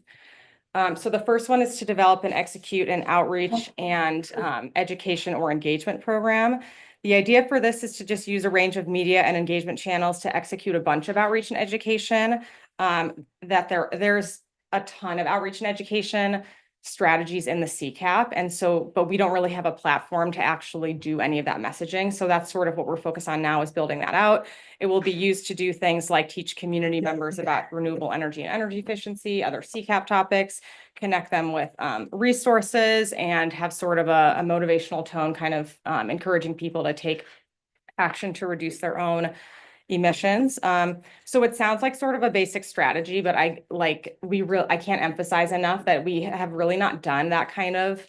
So the first one is to develop and execute an outreach and education or engagement program. The idea for this is to just use a range of media and engagement channels to execute a bunch of outreach and education. There's a ton of outreach and education strategies in the CCAP. And so, but we don't really have a platform to actually do any of that messaging. So that's sort of what we're focused on now is building that out. It will be used to do things like teach community members about renewable energy and energy efficiency, other CCAP topics, connect them with resources, and have sort of a motivational tone, kind of encouraging people to take action to reduce their own emissions. So it sounds like sort of a basic strategy, but I can't emphasize enough that we have really not done that kind of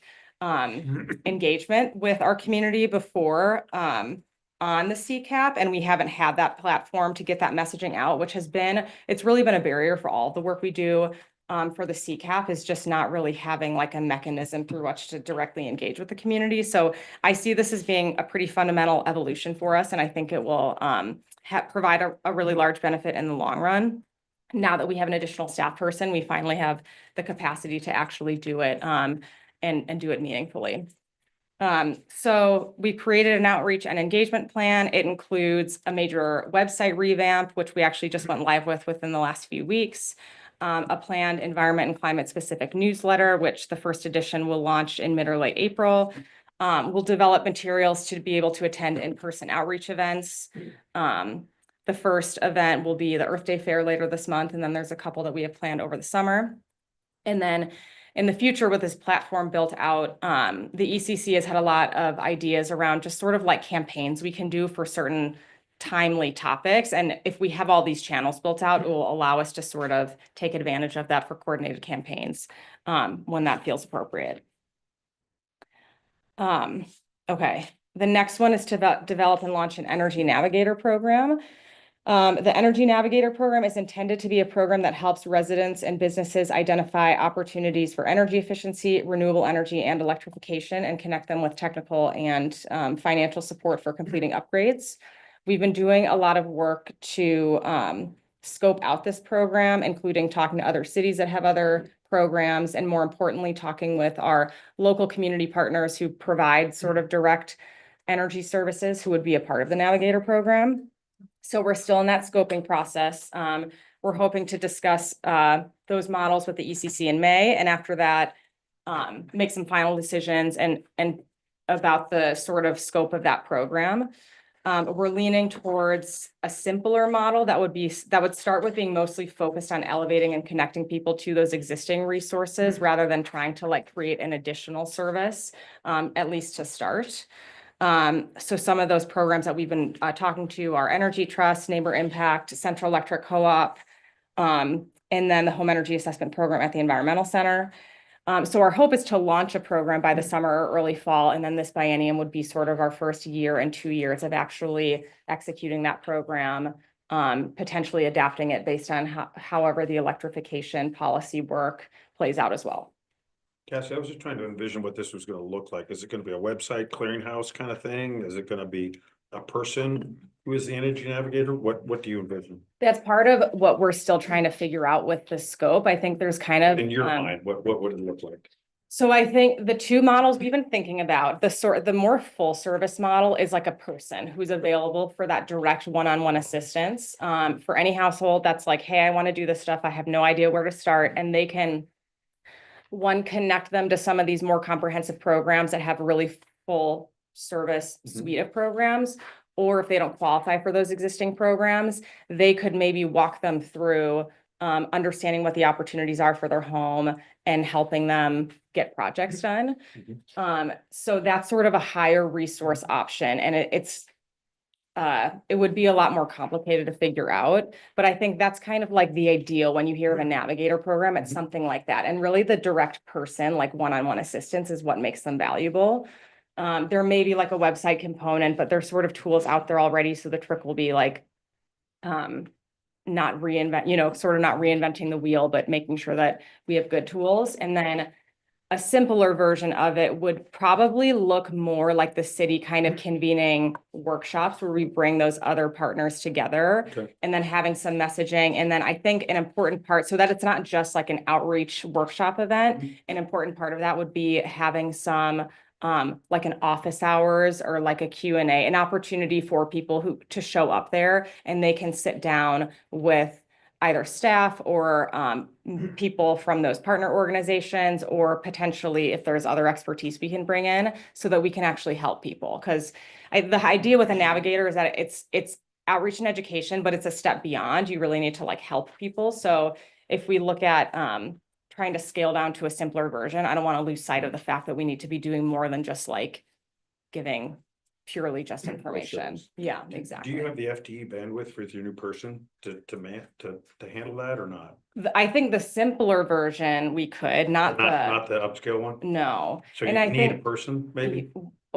engagement with our community before on the CCAP, and we haven't had that platform to get that messaging out, which it's really been a barrier for all the work we do for the CCAP, is just not really having like a mechanism through which to directly engage with the community. So I see this as being a pretty fundamental evolution for us, and I think it will provide a really large benefit in the long run. now that we have an additional staff person, we finally have the capacity to actually do it and do it meaningfully. So we created an outreach and engagement plan. It includes a major website revamp, which we actually just went live with within the last few weeks. A planned environment and climate specific newsletter, which the first edition will launch in mid or late April. We'll develop materials to be able to attend in-person outreach events. The first event will be the Earth Day Fair later this month, and then there's a couple that we have planned over the summer. And then in the future, with this platform built out, the ECC has had a lot of ideas around just sort of like campaigns we can do for certain timely topics. And if we have all these channels built out, it will allow us to sort of take advantage of that for coordinated campaigns when that feels appropriate. Okay, the next one is to develop and launch an Energy Navigator program. The Energy Navigator program is intended to be a program that helps residents and businesses identify opportunities for energy efficiency, renewable energy, and electrification, and connect them with technical and financial support for completing upgrades. We've been doing a lot of work to scope out this program, including talking to other cities that have other programs, and more importantly, talking with our local community partners who provide sort of direct energy services who would be a part of the Navigator program. So we're still in that scoping process. We're hoping to discuss those models with the ECC in May, and after that, make some final decisions and about the sort of scope of that program. We're leaning towards a simpler model that would start with being mostly focused on elevating and connecting people to those existing resources rather than trying to like create an additional service, at least to start. So some of those programs that we've been talking to are Energy Trust, Neighbor Impact, Central Electric Co-op, and then the Home Energy Assessment Program at the Environmental Center. So our hope is to launch a program by the summer or early fall, and then this biennium would be sort of our first year and 2 years of actually executing that program, potentially adapting it based on however the electrification policy work plays out as well. Cassie, I was just trying to envision what this was gonna look like. Is it gonna be a website clearinghouse kind of thing? Is it gonna be a person who is the Energy Navigator? What do you envision? That's part of what we're still trying to figure out with the scope. I think there's kind of In your mind, what would it look like? So I think the two models we've been thinking about, the more full service model is like a person who's available for that direct one-on-one assistance. For any household that's like, hey, I want to do this stuff. I have no idea where to start. And they can connect them to some of these more comprehensive programs that have really full service suite of programs. Or if they don't qualify for those existing programs, they could maybe walk them through understanding what the opportunities are for their home and helping them get projects done. So that's sort of a higher resource option, and it would be a lot more complicated to figure out, but I think that's kind of like the ideal when you hear of a Navigator program, it's something like that. And really the direct person, like one-on-one assistance, is what makes them valuable. There may be like a website component, but there's sort of tools out there already. So the trick will be like, not reinventing the wheel, but making sure that we have good tools. And then a simpler version of it would probably look more like the city kind of convening workshops where we bring those other partners together, and then having some messaging. And then I think an important part, so that it's not just like an outreach workshop event, an important part of that would be having some like an office hours or like a Q&A, an opportunity for people to show up there, and they can sit down with either staff or people from those partner organizations, or potentially if there's other expertise we can bring in so that we can actually help people. Because the idea with a Navigator is that it's outreach and education, but it's a step beyond. You really need to like help people. So if we look at trying to scale down to a simpler version, I don't want to lose sight of the fact that we need to be doing more than just like giving purely just information. Yeah, exactly. Do you have the FTE bandwidth for your new person to handle that or not? I think the simpler version we could, not the upscale one? No. So And you I need think a person maybe?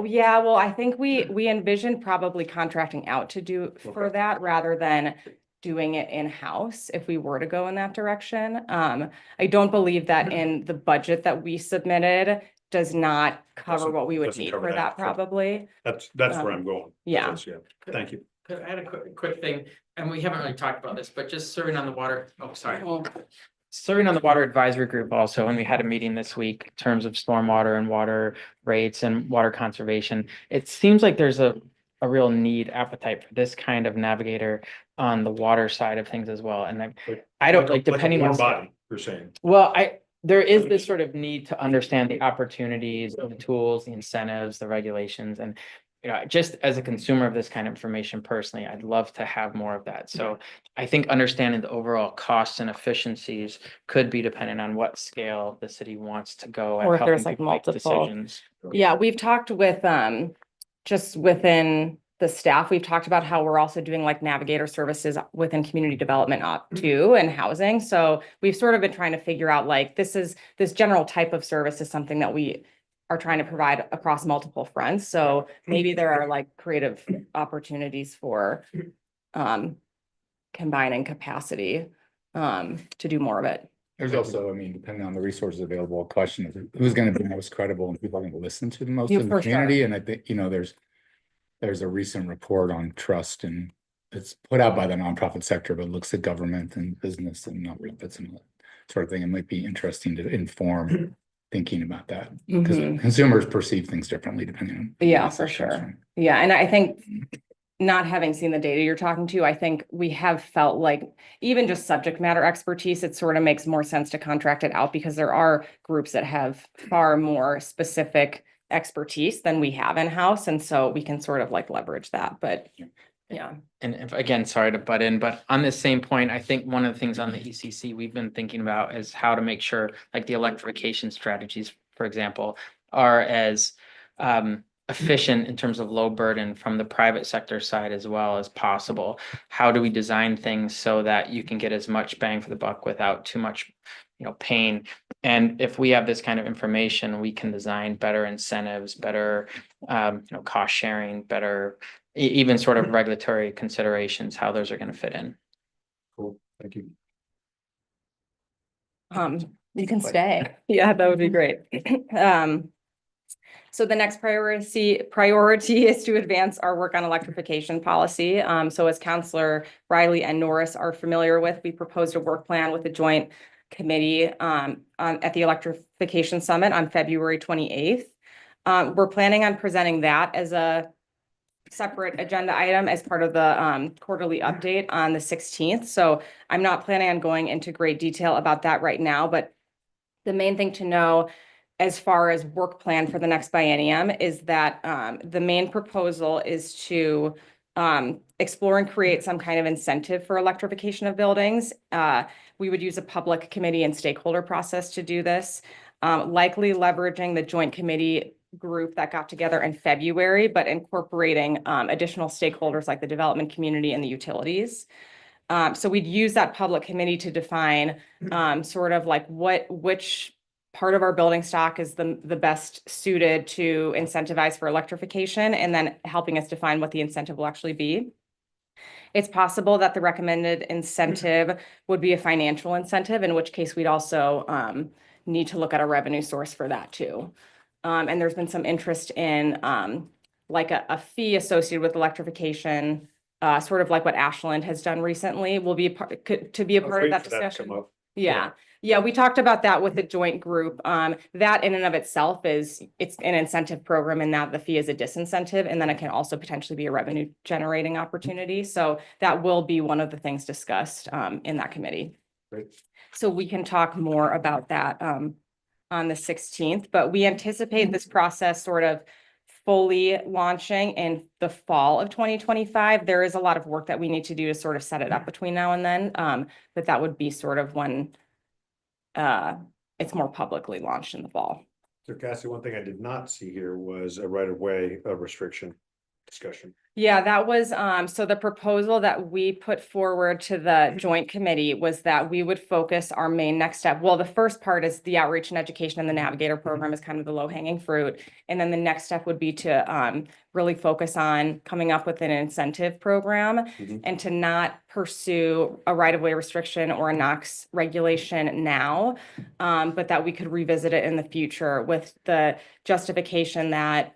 Yeah, well, I think we envision probably contracting out to do for that rather than doing it in-house if we were to go in that direction. I don't believe that in the budget that we submitted does not cover what we would Doesn't need cover for that. that probably. That's where I'm going. Yeah. Thank you. I had a quick thing, and we haven't really talked about this, but just serving on the water, serving on the water advisory group also, and we had a meeting this week in terms of stormwater and water rates and water conservation. It seems like there's a real need appetite for this kind of navigator on the water side of things as well. And I don't like depending Like a on. warm body, you're saying. Well, there is this sort of need to understand the opportunities, the tools, the incentives, the regulations, and just as a consumer of this kind of information personally, I'd love to have more of that. So I think understanding the overall costs and efficiencies could be dependent on what scale the city wants to go. at Or if there's, helping like, people make multiple. decisions. Yeah, we've talked with, just within the staff, we've talked about how we're also doing like navigator services within community development up too and housing. So we've sort of been trying to figure out like, this general type of service is something that we are trying to provide across multiple fronts. So maybe there are like creative opportunities for, combining capacity, to do more of it. There's also, I mean, depending on the resources available, a question of who's gonna be most credible and people are gonna listen to the most Yeah, in the for sure. community. And I think, there's a recent report on trust, and it's put out by the nonprofit sector, but looks at government and business and nonprofits and that sort of thing. It might be interesting to inform thinking about that, because Mhm. consumers perceive things differently depending on. who Yeah, the for message comes sure. from. Yeah, and I think not having seen the data you're talking to, I think we have felt like even just subject matter expertise, it sort of makes more sense to contract it out because there are groups that have far more specific expertise than we have in-house. And so we can sort of like leverage that, but yeah. And if, again, sorry to butt in, but on this same point, I think one of the things on the ECC we've been thinking about is how to make sure like the electrification strategies, for example, are as efficient in terms of low burden from the private sector side as well as possible. How do we design things so that you can get as much bang for the buck without too much, pain? And if we have this kind of information, we can design better incentives, better, cost sharing, better, even sort of regulatory considerations, how those are going to fit in. Cool, thank you. You can stay. Yeah, that would be great. So the next priority is to advance our work on electrification policy. So as Councillor Riley and Norris are familiar with, we proposed a work plan with the joint committee at the Electrification Summit on February 28th. We're planning on presenting that as a separate agenda item as part of the quarterly update on the 16th. So I'm not planning on going into great detail about that right now, but the main thing to know as far as work plan for the next biennium is that the main proposal is to explore and create some kind of incentive for electrification of buildings. We would use a public committee and stakeholder process to do this, likely leveraging the joint committee group that got together in February, but incorporating additional stakeholders like the development community and the utilities. So we'd use that public committee to define sort of like which part of our building stock is the best suited to incentivize for electrification, and then helping us define what the incentive will actually be. It's possible that the recommended incentive would be a financial incentive, in which case we'd also need to look at a revenue source for that too. And there's been some interest in like a fee associated with electrification, sort of like what Ashland has done recently, will be to be a part of that discussion. Yeah, we talked about that with the joint group. That in and of itself it's an incentive program, and that the fee is a disincentive, and then it can also potentially be a revenue generating opportunity. So that will be one of the things discussed in that committee. Great. So we can talk more about that on the 16th, but we anticipate this process sort of fully launching in the fall of 2025. There is a lot of work that we need to do to sort of set it up between now and then, but that would be sort of when it's more publicly launched in the fall. So Cassie, one thing I did not see here was a right of way restriction discussion. Yeah, that was, so the proposal that we put forward to the joint committee was that we would focus our main next step. Well, the first part is the outreach and education, and the navigator program is kind of the low hanging fruit. And then the next step would be to really focus on coming up with an incentive program and to not pursue a right of way restriction or a NOx regulation now, but that we could revisit it in the future with the justification that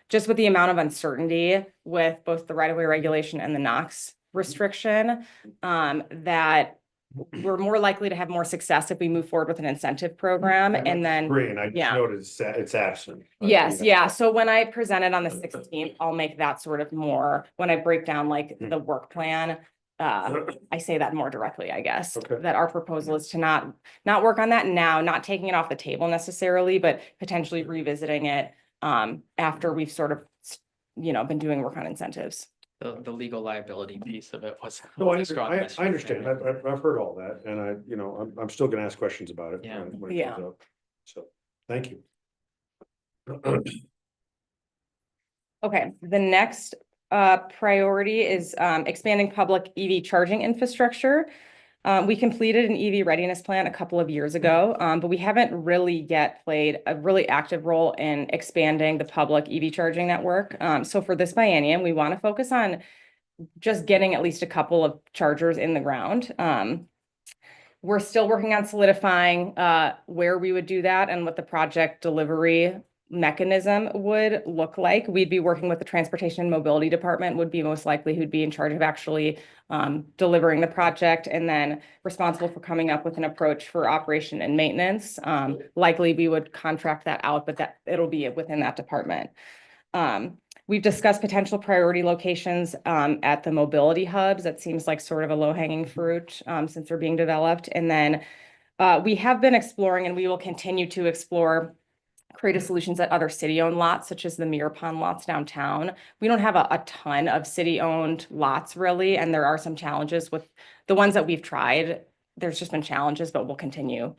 just with the amount of uncertainty with both the right-of-way regulation and the NOx restriction, that we're more likely to have more success if we move forward with an incentive program and then. Green, I just yeah. noticed it's absent. Yes, yeah. So when I present it on the 16th, I'll make that sort of more, when I break down like the work plan. I say that more directly, I guess, Okay. that our proposal is to not work on that now, not taking it off the table necessarily, but potentially revisiting it after we've sort of, been doing work on incentives. The legal liability piece of it was. No, I was a strong message. understand. I've heard all that and I'm still gonna ask questions about it. Yeah. when it comes Yeah. up. So, thank you. Okay, the next priority is expanding public EV charging infrastructure. We completed an EV readiness plan a couple of years ago, but we haven't really yet played a really active role in expanding the public EV charging network. So for this biennium, we want to focus on just getting at least a couple of chargers in the ground. We're still working on solidifying where we would do that and what the project delivery mechanism would look like. We'd be working with the Transportation and Mobility Department, would be most likely who'd be in charge of actually delivering the project and then responsible for coming up with an approach for operation and maintenance. Likely we would contract that out, but that it'll be within that department. We've discussed potential priority locations at the mobility hubs. That seems like sort of a low-hanging fruit since they're being developed. And then we have been exploring and we will continue to explore creative solutions at other city-owned lots, such as the Mirror Pond lots downtown. We don't have a ton of city-owned lots really, and there are some challenges with the ones that we've tried. There's just been challenges, but we'll continue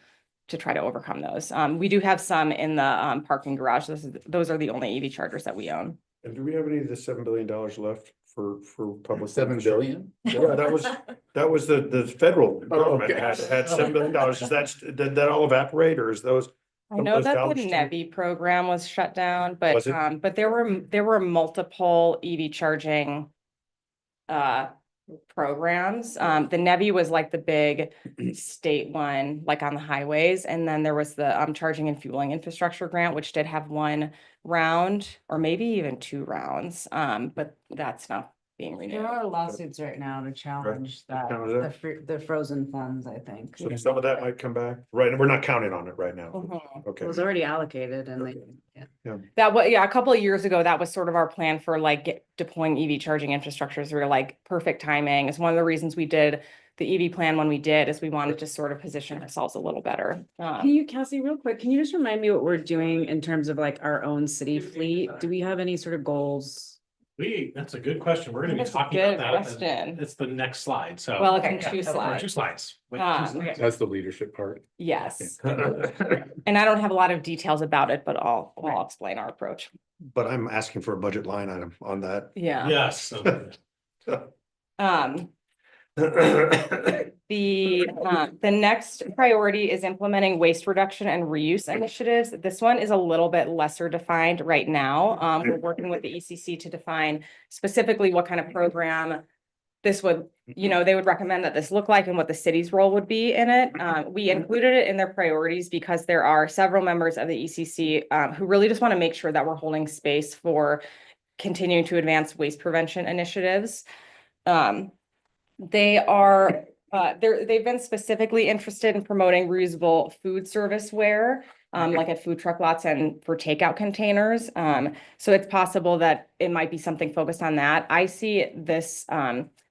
to try to overcome those. We do have some in the parking garage. Those are the only EV chargers that we own. And do we have any of the $7 billion left for public? 7 billion? Yeah, that was the federal government okay. had $7 billion. Did that all evaporate or is those? I know those that the dollars too? NEVI program was shut down, Was but it? but there were multiple EV charging programs. The NEVI was like the big state one, like on the highways, and then there was the charging and fueling infrastructure grant, which did have one round or maybe even 2 rounds. But that's not being renewed. There are lawsuits right now to challenge that, Challenge the frozen funds, I think. So some of that might come back, right? And we're not counting on it right now. Mhm. Okay. It was already allocated and they, That was, yeah, a couple of years ago, that was sort of our plan for like deploying EV charging infrastructures. We were like perfect timing. It's one of the reasons we did the EV plan when we did, is we wanted to sort of position ourselves a little better. Can you, Kelsey, real quick, can you just remind me what we're doing in terms of like our own city fleet? Do we have any sort of goals? That's a good question. We're gonna be That's a talking good about that. question. It's the next slide, so. Well, it's in Okay. 2 Or slides. 2 slides. Wait, Ah, 2 slides. That's the leadership part. Yes. And I don't have a lot of details about it, but I'll explain our approach. But I'm asking for a budget line item on that. Yeah. Yes. The next priority is implementing waste reduction and reuse initiatives. This one is a little bit lesser defined right now. We're working with the ECC to define specifically what kind of program this would, they would recommend that this look like and what the city's role would be in it. We included it in their priorities because there are several members of the ECC who really just want to make sure that we're holding space for continuing to advance waste prevention initiatives. They've been specifically interested in promoting reusable food service ware, like at food truck lots and for takeout containers. So it's possible that it might be something focused on that. I see this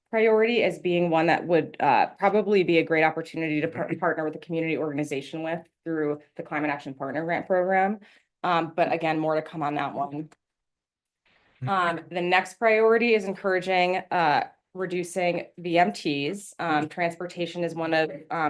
priority as being one that would probably be a great opportunity to partner with a community organization with through the Climate Action Partner Grant Program. But again, more to come on that one. The next priority is encouraging reducing VMTs. Transportation is one of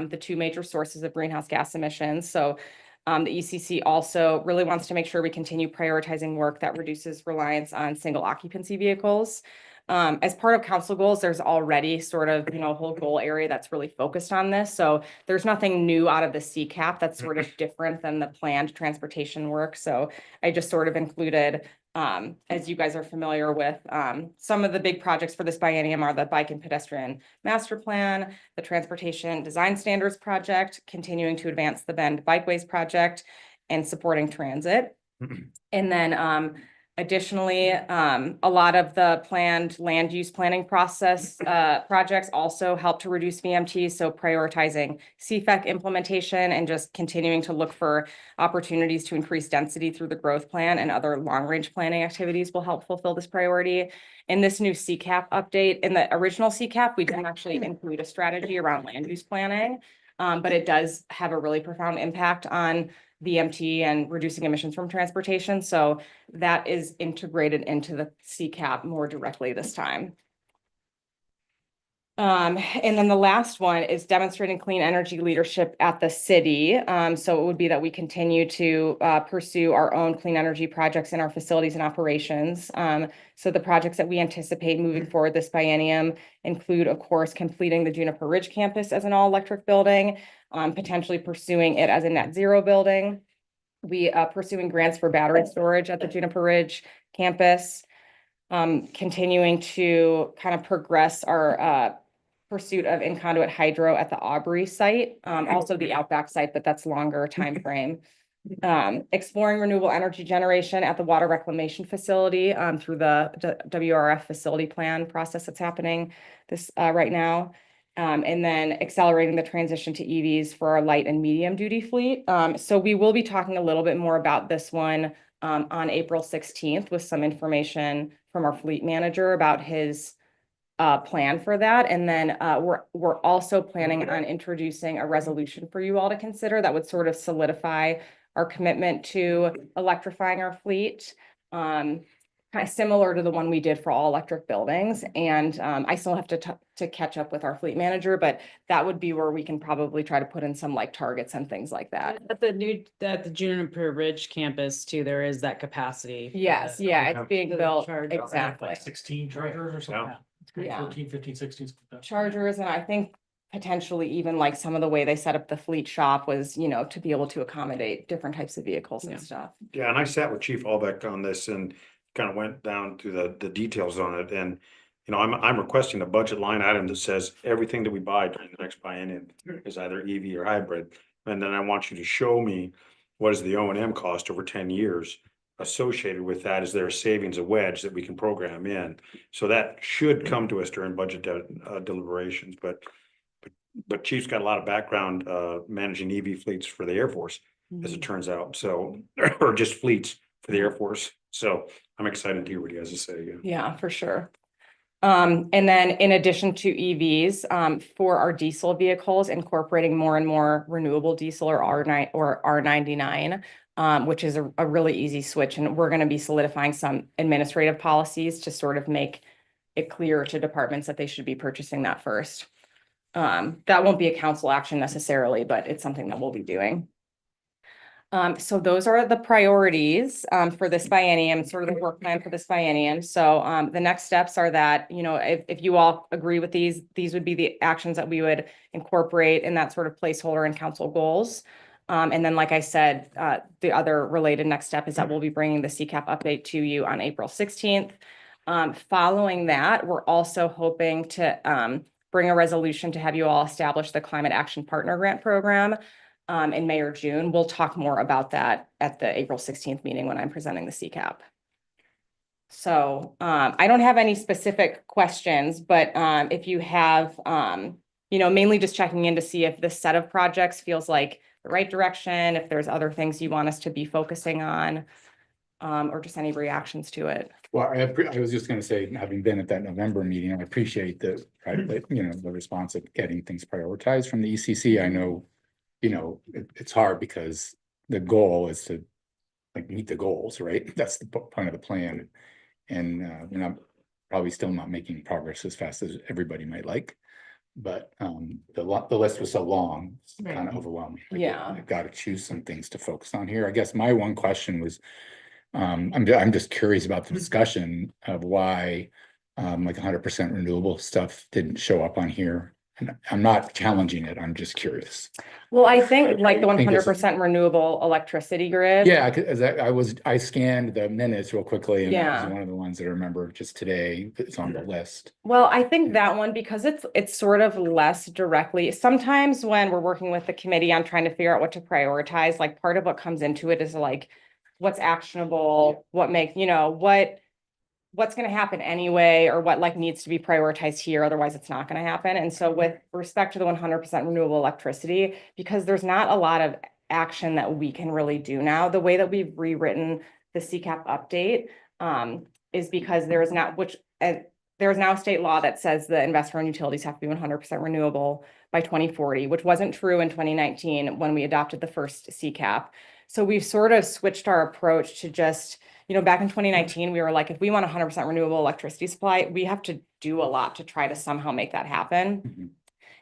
the 2 major sources of greenhouse gas emissions. So the ECC also really wants to make sure we continue prioritizing work that reduces reliance on single occupancy vehicles. As part of council goals, there's already sort of, a whole goal area that's really focused on this. So there's nothing new out of the CCAP that's sort of different than the planned transportation work. So I just sort of included, as you guys are familiar with, some of the big projects for this biennium are the Bike and Pedestrian Master Plan, the Transportation Design Standards Project, continuing to advance the Bend Bikeways Project, and supporting transit. And then Additionally, a lot of the planned land use planning process projects also help to reduce VMT. So prioritizing CFEC implementation and just continuing to look for opportunities to increase density through the growth plan and other long-range planning activities will help fulfill this priority. In this new CCAP update, in the original CCAP, we didn't actually include a strategy around land use planning, but it does have a really profound impact on VMT and reducing emissions from transportation. So that is integrated into the CCAP more directly this time. And then the last one is demonstrating clean energy leadership at the city. So it would be that we continue to pursue our own clean energy projects in our facilities and operations. So the projects that we anticipate moving forward this biennium include, of course, completing the Juniper Ridge campus as an all-electric building, potentially pursuing it as a net zero building. We are pursuing grants for battery storage at the Juniper Ridge campus, continuing to kind of progress our pursuit of in-conduit hydro at the Aubrey site, also the Outback site, but that's longer time frame. Exploring renewable energy generation at the water reclamation facility through the WRF facility plan process that's happening this right now. And then accelerating the transition to EVs for our light and medium duty fleet. So we will be talking a little bit more about this one on April 16th with some information from our fleet manager about his plan for that. And then we're also planning on introducing a resolution for you all to consider that would sort of solidify our commitment to electrifying our fleet. Kind of similar to the one we did for all electric buildings. And I still have to catch up with our fleet manager, but that would be where we can probably try to put in some like targets and things like that. At the Juniper Ridge campus too, there is that capacity. Yes, yeah, it's being the built, charge- exactly. Like 16 chargers or something. Yeah. 14, 15, 16. Chargers, and I think potentially even like some of the way they set up the fleet shop was, you know, to be able to accommodate different types of vehicles and stuff. Yeah, and I sat with Chief Allbeck on this and kind of went down to the details on it. And, you know, I'm requesting a budget line item that says everything that we buy during the next biennium is either EV or hybrid. And then I want you to show me what is the O&M cost over 10 years associated with that. Is there a savings, a wedge that we can program in? So that should come to us during budget deliberations. But Chief's got a lot of background managing EV fleets for the Air Force, as it turns out. So, or just fleets for the Air Force. So I'm excited to hear what he has to say. Yeah, for sure. And then in addition to EVs, for our diesel vehicles, incorporating more and more renewable diesel or R9 or R99, which is a really easy switch. And we're going to be solidifying some administrative policies to sort of make it clear to departments that they should be purchasing that first. That won't be a council action necessarily, but it's something that we'll be doing. So those are the priorities for this biennium, sort of the work plan for this biennium. So the next steps are that, you know, if you all agree with these would be the actions that we would incorporate in that sort of placeholder and council goals. And then, like I said, the other related next step is that we'll be bringing the CCAP update to you on April 16th. Following that, we're also hoping to bring a resolution to have you all establish the Climate Action Partner Grant Program in May or June. We'll talk more about that at the April 16th meeting when I'm presenting the CCAP. So I don't have any specific questions, but if you have, you know, mainly just checking in to see if this set of projects feels like the right direction, if there's other things you want us to be focusing on, or just any reactions to it. Well, I was just gonna say, having been at that November meeting, I appreciate the, you know, the response of getting things prioritized from the ECC. I know, you know, it's hard because the goal is to like meet the goals, right? That's the point of the plan. And you know, I'm probably still not making progress as fast as everybody might like. But the list was so long, it's kind of overwhelming. Like, Yeah. I've got to choose some things to focus on here. I guess my one question was, I'm just curious about the discussion of why like 100% renewable stuff didn't show up on here. And I'm not challenging it. I'm just curious. Well, I think like the I think it's- 100% renewable electricity grid. Yeah, because I scanned the minutes real quickly, and that Yeah. was one of the ones that I remember just today. It's on the list. Well, I think that one, because it's sort of less directly, sometimes when we're working with the committee on trying to figure out what to prioritize, like part of what comes into it is like, what's actionable, what makes, what's gonna happen anyway, or what like needs to be prioritized here, otherwise it's not gonna happen. And so with respect to the 100% renewable electricity, because there's not a lot of action that we can really do now, the way that we've rewritten the CCAP update is because there is not, there is now a state law that says the investor-owned utilities have to be 100% renewable by 2040, which wasn't true in 2019 when we adopted the first CCAP. So we've sort of switched our approach to just, back in 2019, we were like, if we want 100% renewable electricity supply, we have to do a lot to try to somehow make that happen. Mhm.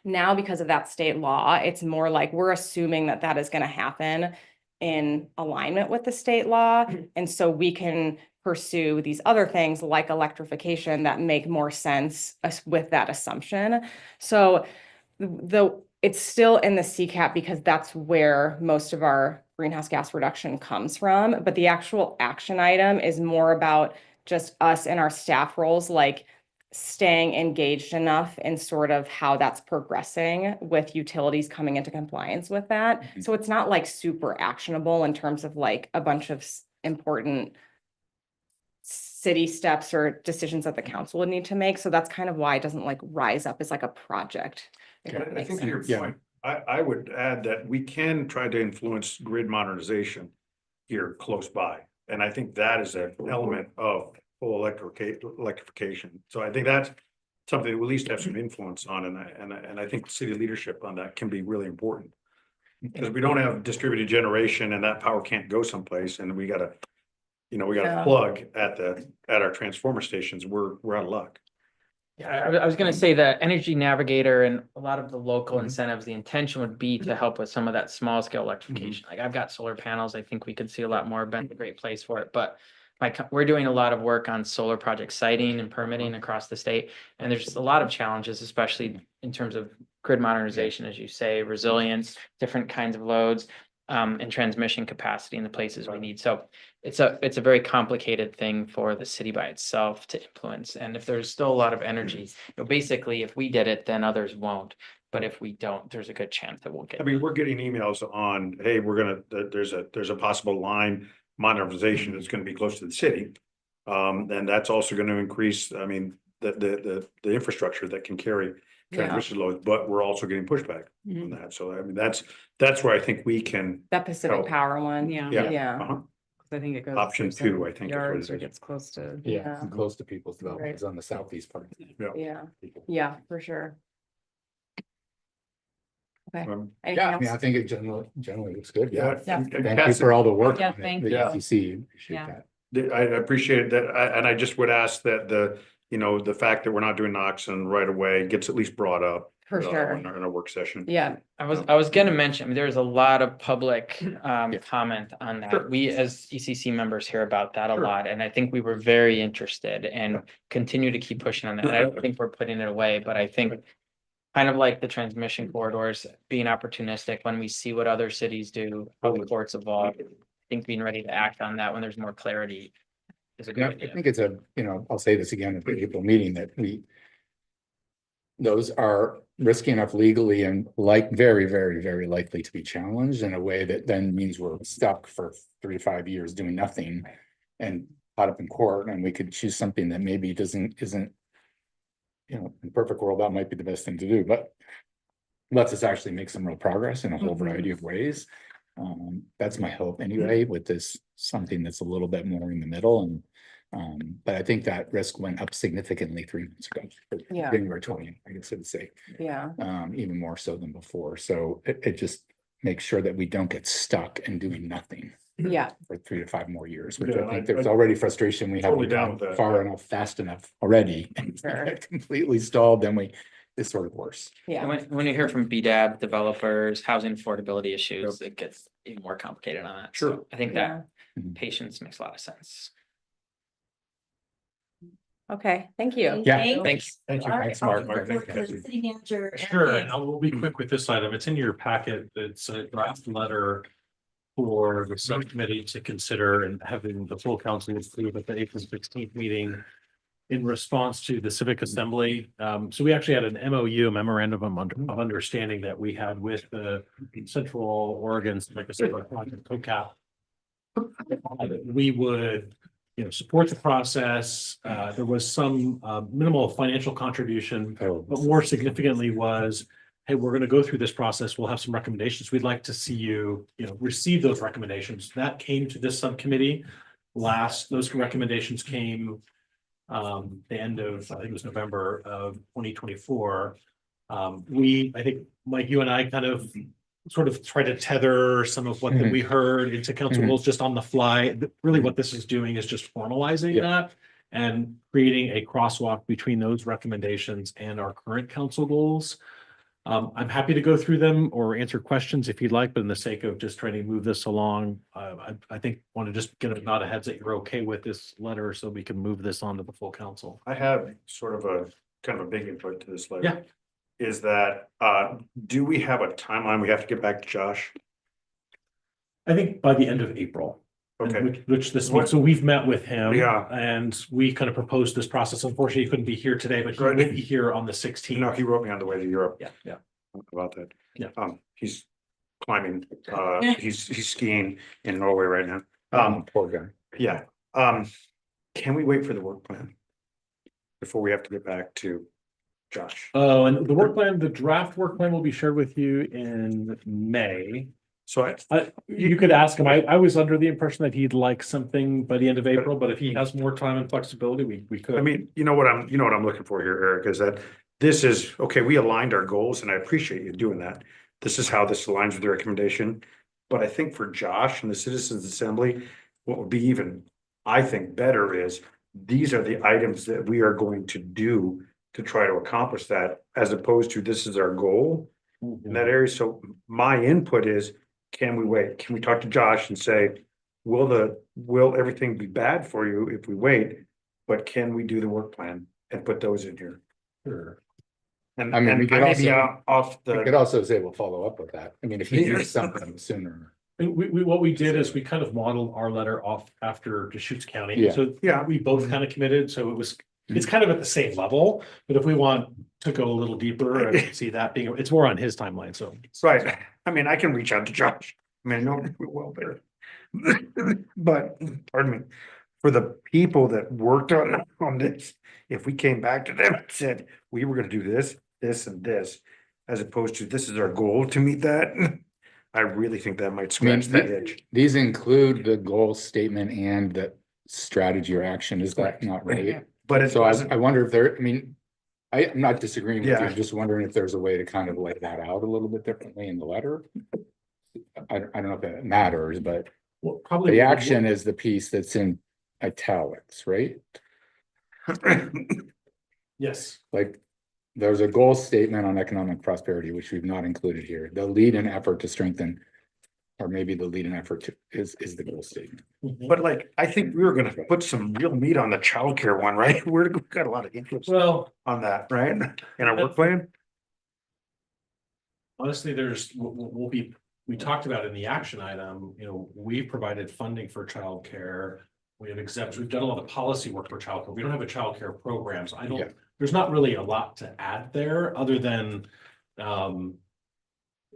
Now, because of that state law, it's more like we're assuming that that is going to happen in alignment with the state law. And so we can pursue these other things like electrification that make more sense with that assumption. So it's still in the CCAP because that's where most of our greenhouse gas reduction comes from. But the actual action item is more about just us and our staff roles, like staying engaged enough in sort of how that's progressing with utilities coming into compliance with that. Mhm. So it's not like super actionable in terms of like a bunch of important city steps or decisions that the council would need to make. So that's kind of why it doesn't like rise up as like a project. if that I makes think to your sense. point, I would add that we can try to influence grid modernization here close by. And I think that is an element of full electrification. So I think that's something that we at least have some influence on, and I think city leadership on that can be really important. Because we don't have distributed generation and that power can't go someplace, and we gotta Yeah. plug at our transformer stations, we're out of luck. Yeah, I was gonna say the Energy Navigator and a lot of the local Mhm. incentives, the intention would be to help with some of that small scale electrification. Like I've got solar panels, I think we could see a lot more, Ben's a great place for it, but we're doing a lot of work on solar project siting and permitting across the state. And there's just a lot of challenges, especially in terms of grid modernization, as you say, resilience, different kinds of loads, and transmission capacity in the places we need. So it's a very complicated thing for the city by itself to influence. And if there's still a lot of energy, basically, if we did it, then others won't. But if we don't, there's a good chance that we'll get. I mean, we're getting emails on, hey, there's a possible line modernization that's gonna be close to the city. And that's also gonna increase, I mean, the infrastructure that can carry transmission loads, but we're also getting pushback on that. So I mean, that's where I think we can. That Pacific help. Power one. Yeah. Yeah. Uh-huh. I think it goes. Option through some 2, I think is what Yards it or is. gets close to. Yeah. Close to people's developments on the southeast part. Yeah. Yeah, for sure. Okay. Um, Anything Yeah, I mean, I else? think it generally looks good. Yeah. Yeah. and Thank you Cassie, for all the work. Yeah, on it, thank the you. ECC. Appreciate Yeah. that. I appreciate that, and I just would ask that the fact that we're not doing Knoxon right away gets at least brought up. For sure. In our work session. Yeah. I was gonna mention, I mean, there's a lot of public Yeah. comment on Sure. that. We as ECC members hear about that a Sure. lot, and I think we were very interested and continue to keep pushing on that. And I don't think we're putting it away, but I think kind of like the transmission corridors, being opportunistic when we see what other cities do, how the courts evolve. I think being ready to act on that when there's more clarity is a good Yeah, I idea. think it's I'll say this again at the April meeting, that those are risky enough legally and very, very, very likely to be challenged in a way that then means we're stuck for 3 to 5 years doing nothing and caught up in court, and we could choose something that maybe isn't, in the perfect world, that might be the best thing to do, but lets us actually make some real progress in a whole variety of ways. That's my hope anyway, with this, something that's a little bit more in the middle. And but I think that risk went up significantly 3 months ago. Yeah. January 20th, I guess I would say, Yeah. even more so than before. So it just makes sure that we don't get stuck and doing nothing Yeah. for 3 to 5 more years, which Yeah, I think I- there's already frustration. We Totally haven't down gone with that, far yeah. enough, fast enough already. And if we Sure. get completely stalled, then it's sort of worse. Yeah. And when you hear from BDAB developers, housing affordability issues, it gets even more complicated on that. Sure. So I think Yeah. that Mhm. patience makes a lot of sense. Okay, thank you. Yeah. Thanks. Thank you. All right, Thanks, I'll Mark. give the floor to the city manager. Sure, and I will be quick with this item. It's in your packet. It's a draft letter for the subcommittee to consider and having the full council approve at the April 16th meeting in response to the Civic Assembly. So we actually had an MOU, memorandum of understanding, that we had with the Central Oregon Civic Assembly project, COCAP. we would, support the process. There was some minimal financial contribution, but more significantly was, hey, we're going to go through this process. We'll have some recommendations. We'd like to see you, receive those recommendations. That came to this subcommittee those recommendations came the end of, I think it was November of 2024. I think, Mike, you and I kind of sort of try to tether some of what we heard into council goals just on the fly. Really what this is doing is just formalizing that and creating a crosswalk between those recommendations and our current council goals. I'm happy to go through them or answer questions if you'd like, but in the sake of just trying to move this along, I think want to just get a nod of heads that you're okay with this letter so we can move this on to the full council. I have sort of a kind of a big input to this letter. Yeah. Is that, do we have a timeline? We have to get back to Josh? I think by the end of April. Okay. Which this means, so we've met with him. Yeah. And we kind of proposed this process. Unfortunately, he couldn't be here today, but he will be here on the 16th. He wrote me on the way to Europe. Yeah. About that. Yeah. He's climbing, he's skiing in Norway right now. Poor guy. Yeah. Can we wait for the work plan? Before we have to get back to Josh? Oh, and the work plan, the draft work plan will be shared with you in May. So You could ask him. I was under the impression that he'd like something by the end of April, but if he has more time and flexibility, we could. I mean, you know what I'm looking for here, Eric, is that this is, okay, we aligned our goals and I appreciate you doing that. This is how this aligns with the recommendation. But I think for Josh and the Citizens Assembly, what would be even, I think, better is these are the items that we are going to do to try to accomplish that, as opposed to this is our goal in that area. So my input is, can we wait? Can we talk to Josh and say, will everything be bad for you if we wait? But can we do the work plan and put those in here? Sure. And I mean, we could may be also- off We could the, also say we'll follow up with that. I mean, if you do something sooner. What we did is we kind of modeled our letter off after Deschutes County. Yeah. So Yeah. we both kind of committed. So it's kind of at the same level, but if we want to go a little deeper and see that being, it's more on his timeline. So. right, I mean, I can reach out to Josh. I mean, I know him well there. But, pardon me, for the people that worked on this, if we came back to them and said, we were gonna do this, this and this, as opposed to this is our goal to meet that, I really think that might scratch that itch. These include the goal statement and the strategy or action. Is that not right? But it So wasn't, I wonder if there, I mean, I'm not disagreeing with you. Yeah. I'm just wondering if there's a way to kind of lay that out a little bit differently in the letter. I don't know if that matters, but Well, probably. the action is the piece that's in italics, right? Yes. Like, there's a goal statement on economic prosperity, which we've not included here. The lead and effort to strengthen, or maybe the lead and effort to, is the goal statement. but like, I think we were gonna put some real meat on the childcare one, right? We've got a lot of interest Well, on that, right? In our work plan? honestly, we talked about in the action item, we provided funding for childcare. We have exemptions. We've done a lot of policy work for childcare. We don't have a childcare program, so Yeah. there's not really a lot to add there other than,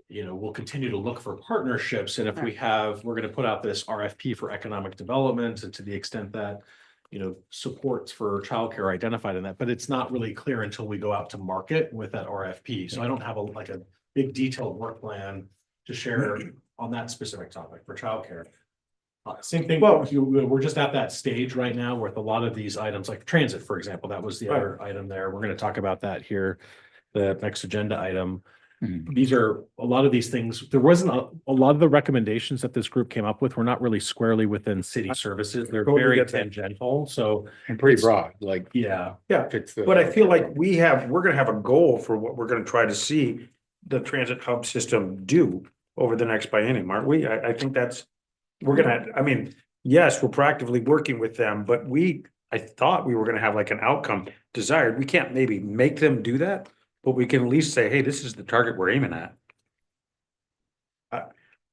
we'll continue to look for partnerships. And if we're going to put out this RFP for economic development, and to the extent that, supports for childcare identified in that, but it's not really clear until we go out to market with that RFP. So I don't have a big detailed work plan to share on that specific topic for childcare. Same thing, Well- we're just at that stage right now with a lot of these items, like transit, for example, that was the other item there. We're gonna talk about that here, the next agenda item. Mhm. These are, a lot of these things, there wasn't a lot of the recommendations that this group came up with were not really squarely within city services. They're Totally very get that. tangential, so, And pretty It's- broad, like. yeah. Yeah, fits the- but I feel like we're gonna have a goal for what we're gonna try to see the transit hub system do over the next biennium, aren't we? I think that's, I mean, yes, we're proactively working with them, but I thought we were gonna have like an outcome desired. We can't maybe make them do that, but we can at least say, hey, this is the target we're aiming at.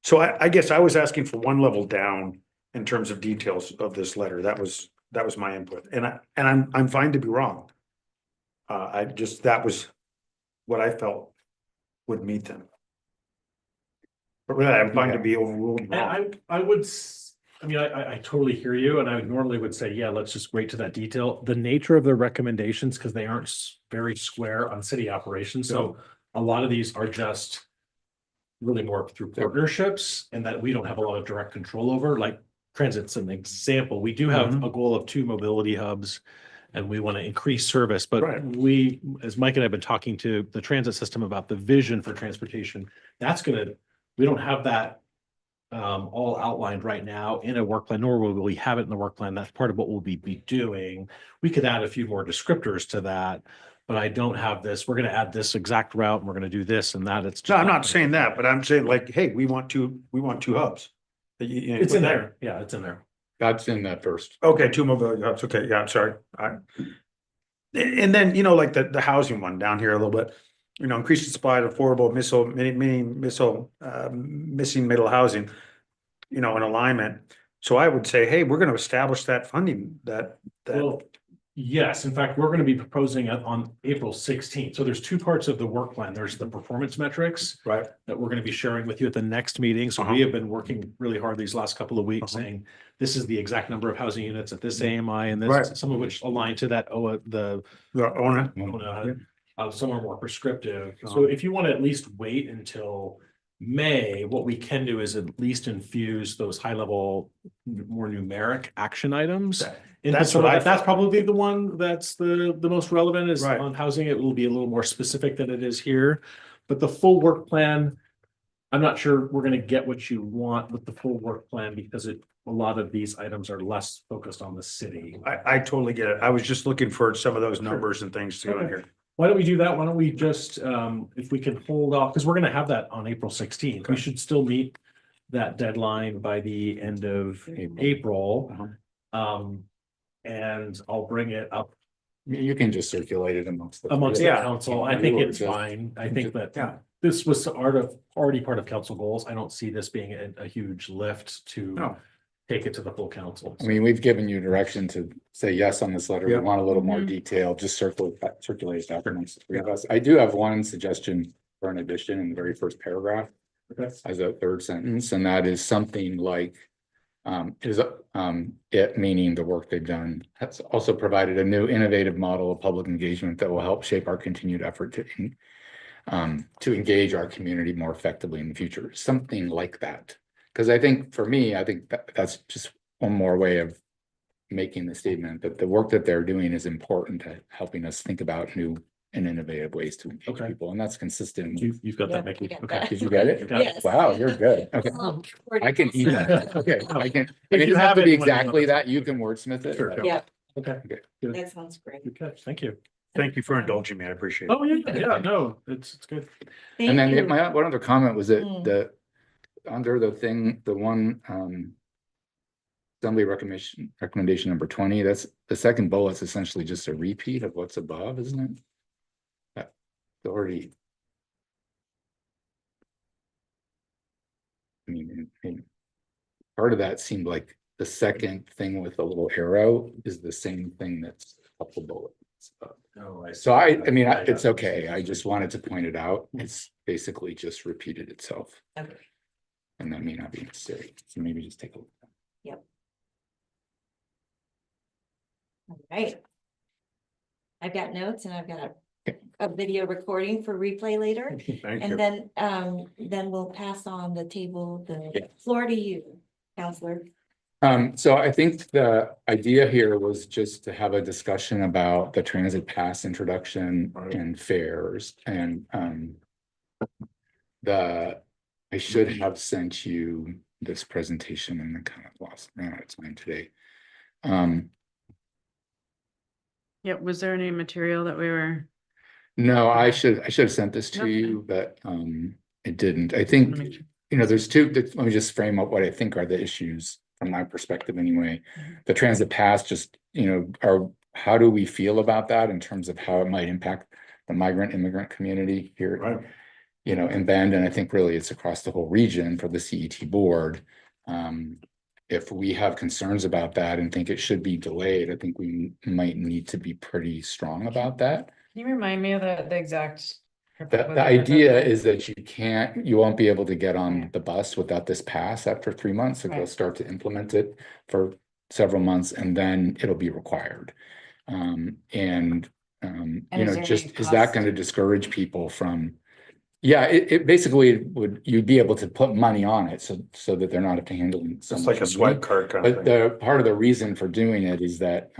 So I guess I was asking for one level down in terms of details of this letter. That was my input, and I'm fine to be wrong. That was what I felt would meet them. But really, I'm fine to be overruled. And wrong. I mean, I totally hear you, and I normally would say, yeah, let's just wait to that detail. The nature of the recommendations, because they aren't very square on city operations, so a lot of these are just really more through partnerships, and that we don't have a lot of direct control over, like transit's an example. We do have a goal of 2 mobility hubs, and we want to increase service, but Right. we, as Mike and I have been talking to the transit system about the vision for transportation, we don't have that all outlined right now in a work plan, nor will we have it in the work plan. That's part of what we'll be doing. We could add a few more descriptors to that, but I don't have this. We're going to add this exact route and we're going to do this and that. It's No, just I'm not saying that, but I'm saying like, hey, we want 2 hubs. It's in there. Yeah, it's in there. That's in that first. Okay, 2 mobility hubs. Okay, yeah, I'm sorry. And then, like the housing one down here a little bit, increase the supply of affordable missing middle housing, in alignment. So I would say, hey, we're going to establish that funding that. Well, yes, in fact, we're going to be proposing it on April 16th. So there's 2 parts of the work plan. There's the performance metrics Right. that we're going to be sharing with you at the next meeting. So we have been working really hard these last couple of weeks saying this is the exact number of housing units at this AMI and this, Right. some of which align to that, the owner. some are more prescriptive. So if you want to at least wait until May, what we can do is at least infuse those high level, more numeric action items. That's what I That's thought. probably the one that's the most relevant is Right. on housing. It will be a little more specific than it is here. But the full work plan, I'm not sure we're going to get what you want with the full work plan because a lot of these items are less focused on the city. I totally get it. I was just looking for some of those numbers and things to go in Okay. here. Why don't we do that? Why don't we just, if we can hold off, because we're gonna have that on April 16th. We Okay. should still meet that deadline by the end of April. And I'll bring it up You can just circulate it amongst the. amongst the Yeah. council. I think it's fine. I think that Yeah. this was already part of council goals. I don't see this being a huge lift to No. take it to the full council. I mean, we've given you direction to say yes on this letter. We Yeah. want a little more detail, just circulate it out amongst the 3 of us. I do have one suggestion for an addition in the very first paragraph. Okay. As a 3rd sentence, and that is something like. It meaning the work they've done has also provided a new innovative model of public engagement that will help shape our continued effort to engage our community more effectively in the future, something like that. Because I think for me, that's just one more way of making the statement that the work that they're doing is important to helping us think about new and innovative ways to engage Okay. people, and that's consistent. You've got that, Yeah, Mickey. I got Okay. that. Did you get it? Yes. Wow, you're good. Okay. I can eat that. Okay, I can. It you doesn't have have to it be in one of exactly those. that. You can wordsmith it. Sure. but- Yeah, Okay. Good. that sounds great. Good catch. Thank you. Thank you for indulging me. I appreciate it. Oh, yeah, no, it's good. Thank And then you. my one other comment was that Mm. under the one assembly recommendation number 20, that's the second bullet's essentially just a repeat of what's above, isn't it? That's already. I mean, part of that seemed like the second thing with the little arrow is the same thing that's a couple bullets above. Oh, So I mean, it's okay. I just wanted to point it out. It's basically just repeated itself. Okay. And that may not be necessary. So maybe just take a look. All right. I've got notes and I've got a video recording for replay later. Thank And you. then we'll pass on the table, Yeah. the floor to you, Counselor. So I think the idea here was just to have a discussion about the transit pass introduction and fares and I should have sent you this presentation and I kind of lost time today. Yeah, was there any material that we were? No, I should have sent this to Okay. you, but it didn't. I think, there's two, let me just frame up what I think are the issues from my perspective anyway. The transit pass just, how do we feel about that in terms of how it might impact the migrant immigrant community here? Right. In Bend, and I think really it's across the whole region for the CET board. If we have concerns about that and think it should be delayed, I think we might need to be pretty strong about that. Can you remind me of the exact The idea is that you won't be able to get on the bus without this pass after 3 months. So they'll Right. start to implement it for several months and then it'll be required. And You know, is there just, any is that cost? going to discourage people from? Yeah, it basically you'd be able to put money on it so that they're not handling so It's much like a money. swipe card kind of But thing. the part of the reason for doing it is that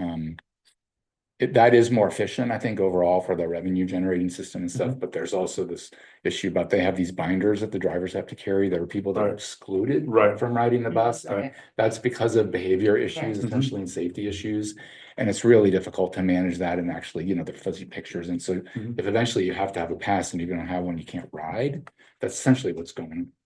that is more efficient, I think, overall for the revenue generating system and stuff. But there's also this issue about they have these binders that the drivers have to carry. There are people that are Right. excluded Right. from riding the bus. And Right. that's because of behavior issues, Right. essentially, and safety issues. And it's really difficult to manage that and actually, you know, the fuzzy pictures. And so Mhm. if eventually you have to have a pass and you don't have one, you can't ride. That's essentially what's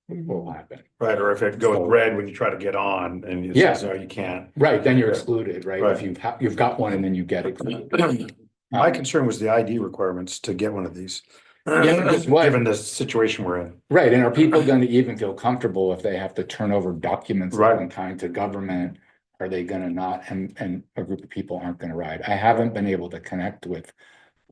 will happen. Right, or if it goes So- red when you try to get on and it Yeah. says, oh, you can't. Right, then you're Yeah. excluded, right? Right. If you've got one and then you get it. My concern was the ID requirements to get one of these. Yeah, because what- Given the situation we're in. Right, and are people going to even feel comfortable if they have to turn over documents of Right. some kind to government? Are they gonna not, and a group of people aren't gonna ride? I haven't been able to connect with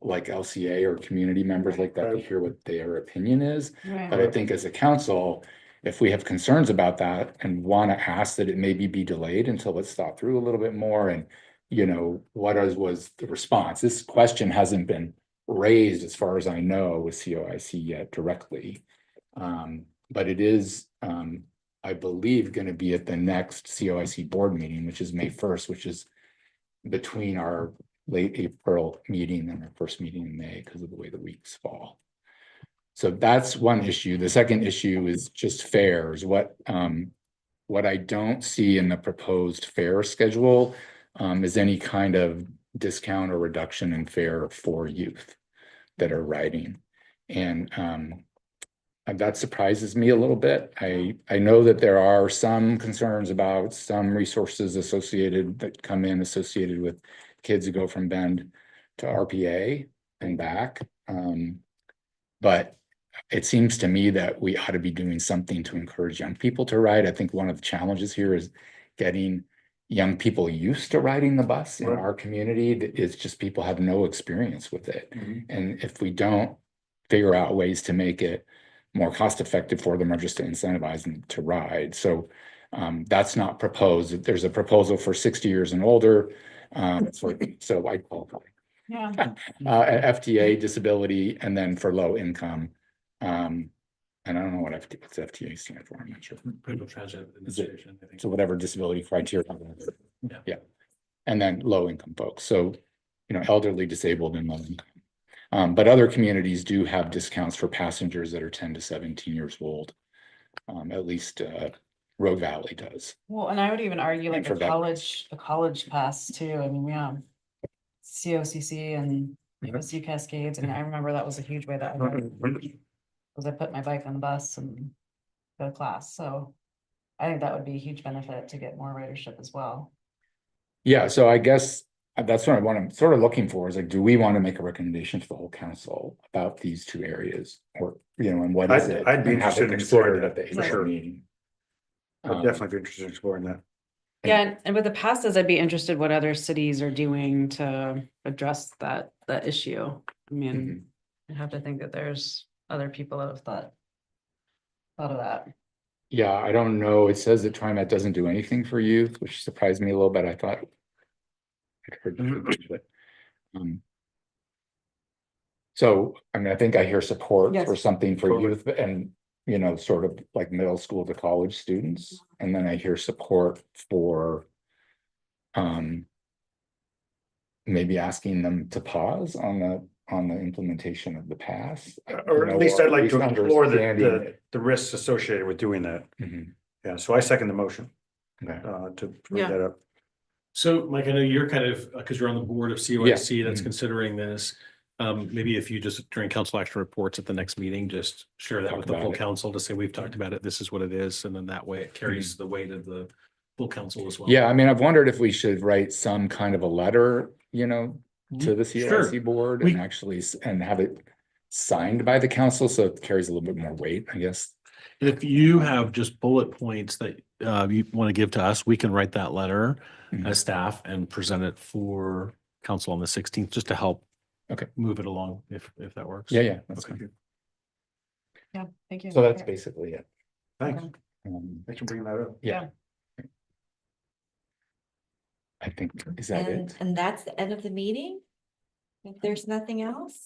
like LCA or community members like that to hear what their opinion is. But I think as a council, if we have concerns about that and want to ask that it maybe be delayed until it's thought through a little bit more and, you know, was the response? This question hasn't been raised as far as I know with COIC yet directly. But it is, I believe, going to be at the next COIC board meeting, which is May 1st, which is between our late April meeting and our first meeting in May because of the way the weeks fall. So that's one issue. The second issue is just fares. What I don't see in the proposed fare schedule is any kind of discount or reduction in fare for youth that are riding. And that surprises me a little bit. I know that there are some concerns about some resources that come in associated with kids who go from Bend to RPA and back. But it seems to me that we ought to be doing something to encourage young people to ride. I think one of the challenges here is getting young people used to riding the bus in Right. our community. It's just people have no experience with it. Mhm. And if we don't figure out ways to make it more cost effective for them or just to incentivize them to ride. So that's not proposed. There's a proposal for 60 years and older. So I qualify. Yeah. FTA disability, and then for low income. And I don't know what's FTA stand for, I'm not sure. Federal Transit Administration, I think. So whatever disability criteria. Yeah. Yeah. And then low income folks. So, you know, elderly, disabled, and low income. But other communities do have discounts for passengers that are 10 to 17 years old. At least Rogue Valley does. Well, and I would even argue And like for veterans. a college pass too. I mean, we have COCC and Mhm. Sea Cascades, and I remember that was a huge way that I put my bike on the bus and go to class. So I think that would be a huge benefit to get more ridership as well. Yeah, so I guess that's what I'm sort of looking for is like, do we want to make a recommendation to the whole council about these two areas? Or, you know, and what is it? I'd be and have it interested in exploring considered at the that, for April sure. meeting. I'd definitely be interested in exploring that. Yeah, and with the passes, I'd be interested what other cities are doing to address that issue. I mean, I have to think that there's other people that have thought of that. Yeah, I don't know. It says that TriMet doesn't do anything for youth, which surprised me a little bit. I thought I'd heard different things, but so I mean, I think I hear support Yes. for something for Totally. youth and, you know, sort of like middle school to college students. And then I hear support for maybe asking them to pause on the implementation of the pass. Or You know, at least I'd like least to explore understanding it. the risks associated with doing that. Mhm. Yeah, so I second the motion Okay. to bring Yeah. that up. So Mike, I know you're kind of, because you're on the board of COIC that's Mhm. considering this. Maybe if you just during council action reports at the next meeting, just share that Talk with the about full it. council to say, we've talked about it, this is what it is. And then that way it carries the weight of the full council as well. Yeah, I mean, I've wondered if we should write some kind of a letter, you know, to the COIC Sure. board We- and actually and have it signed by the council, so it carries a little bit more weight, I guess. If you have just bullet points that you want to give to us, we can write that letter Mhm. as staff and present it for council on the 16th, just to help Okay. move it along if that works. Yeah, that's Okay. good. Yeah, thank you. So that's basically it. Thanks. Thanks for bringing that up. Yeah. I think, is that it? And that's the end of the meeting? If there's nothing else?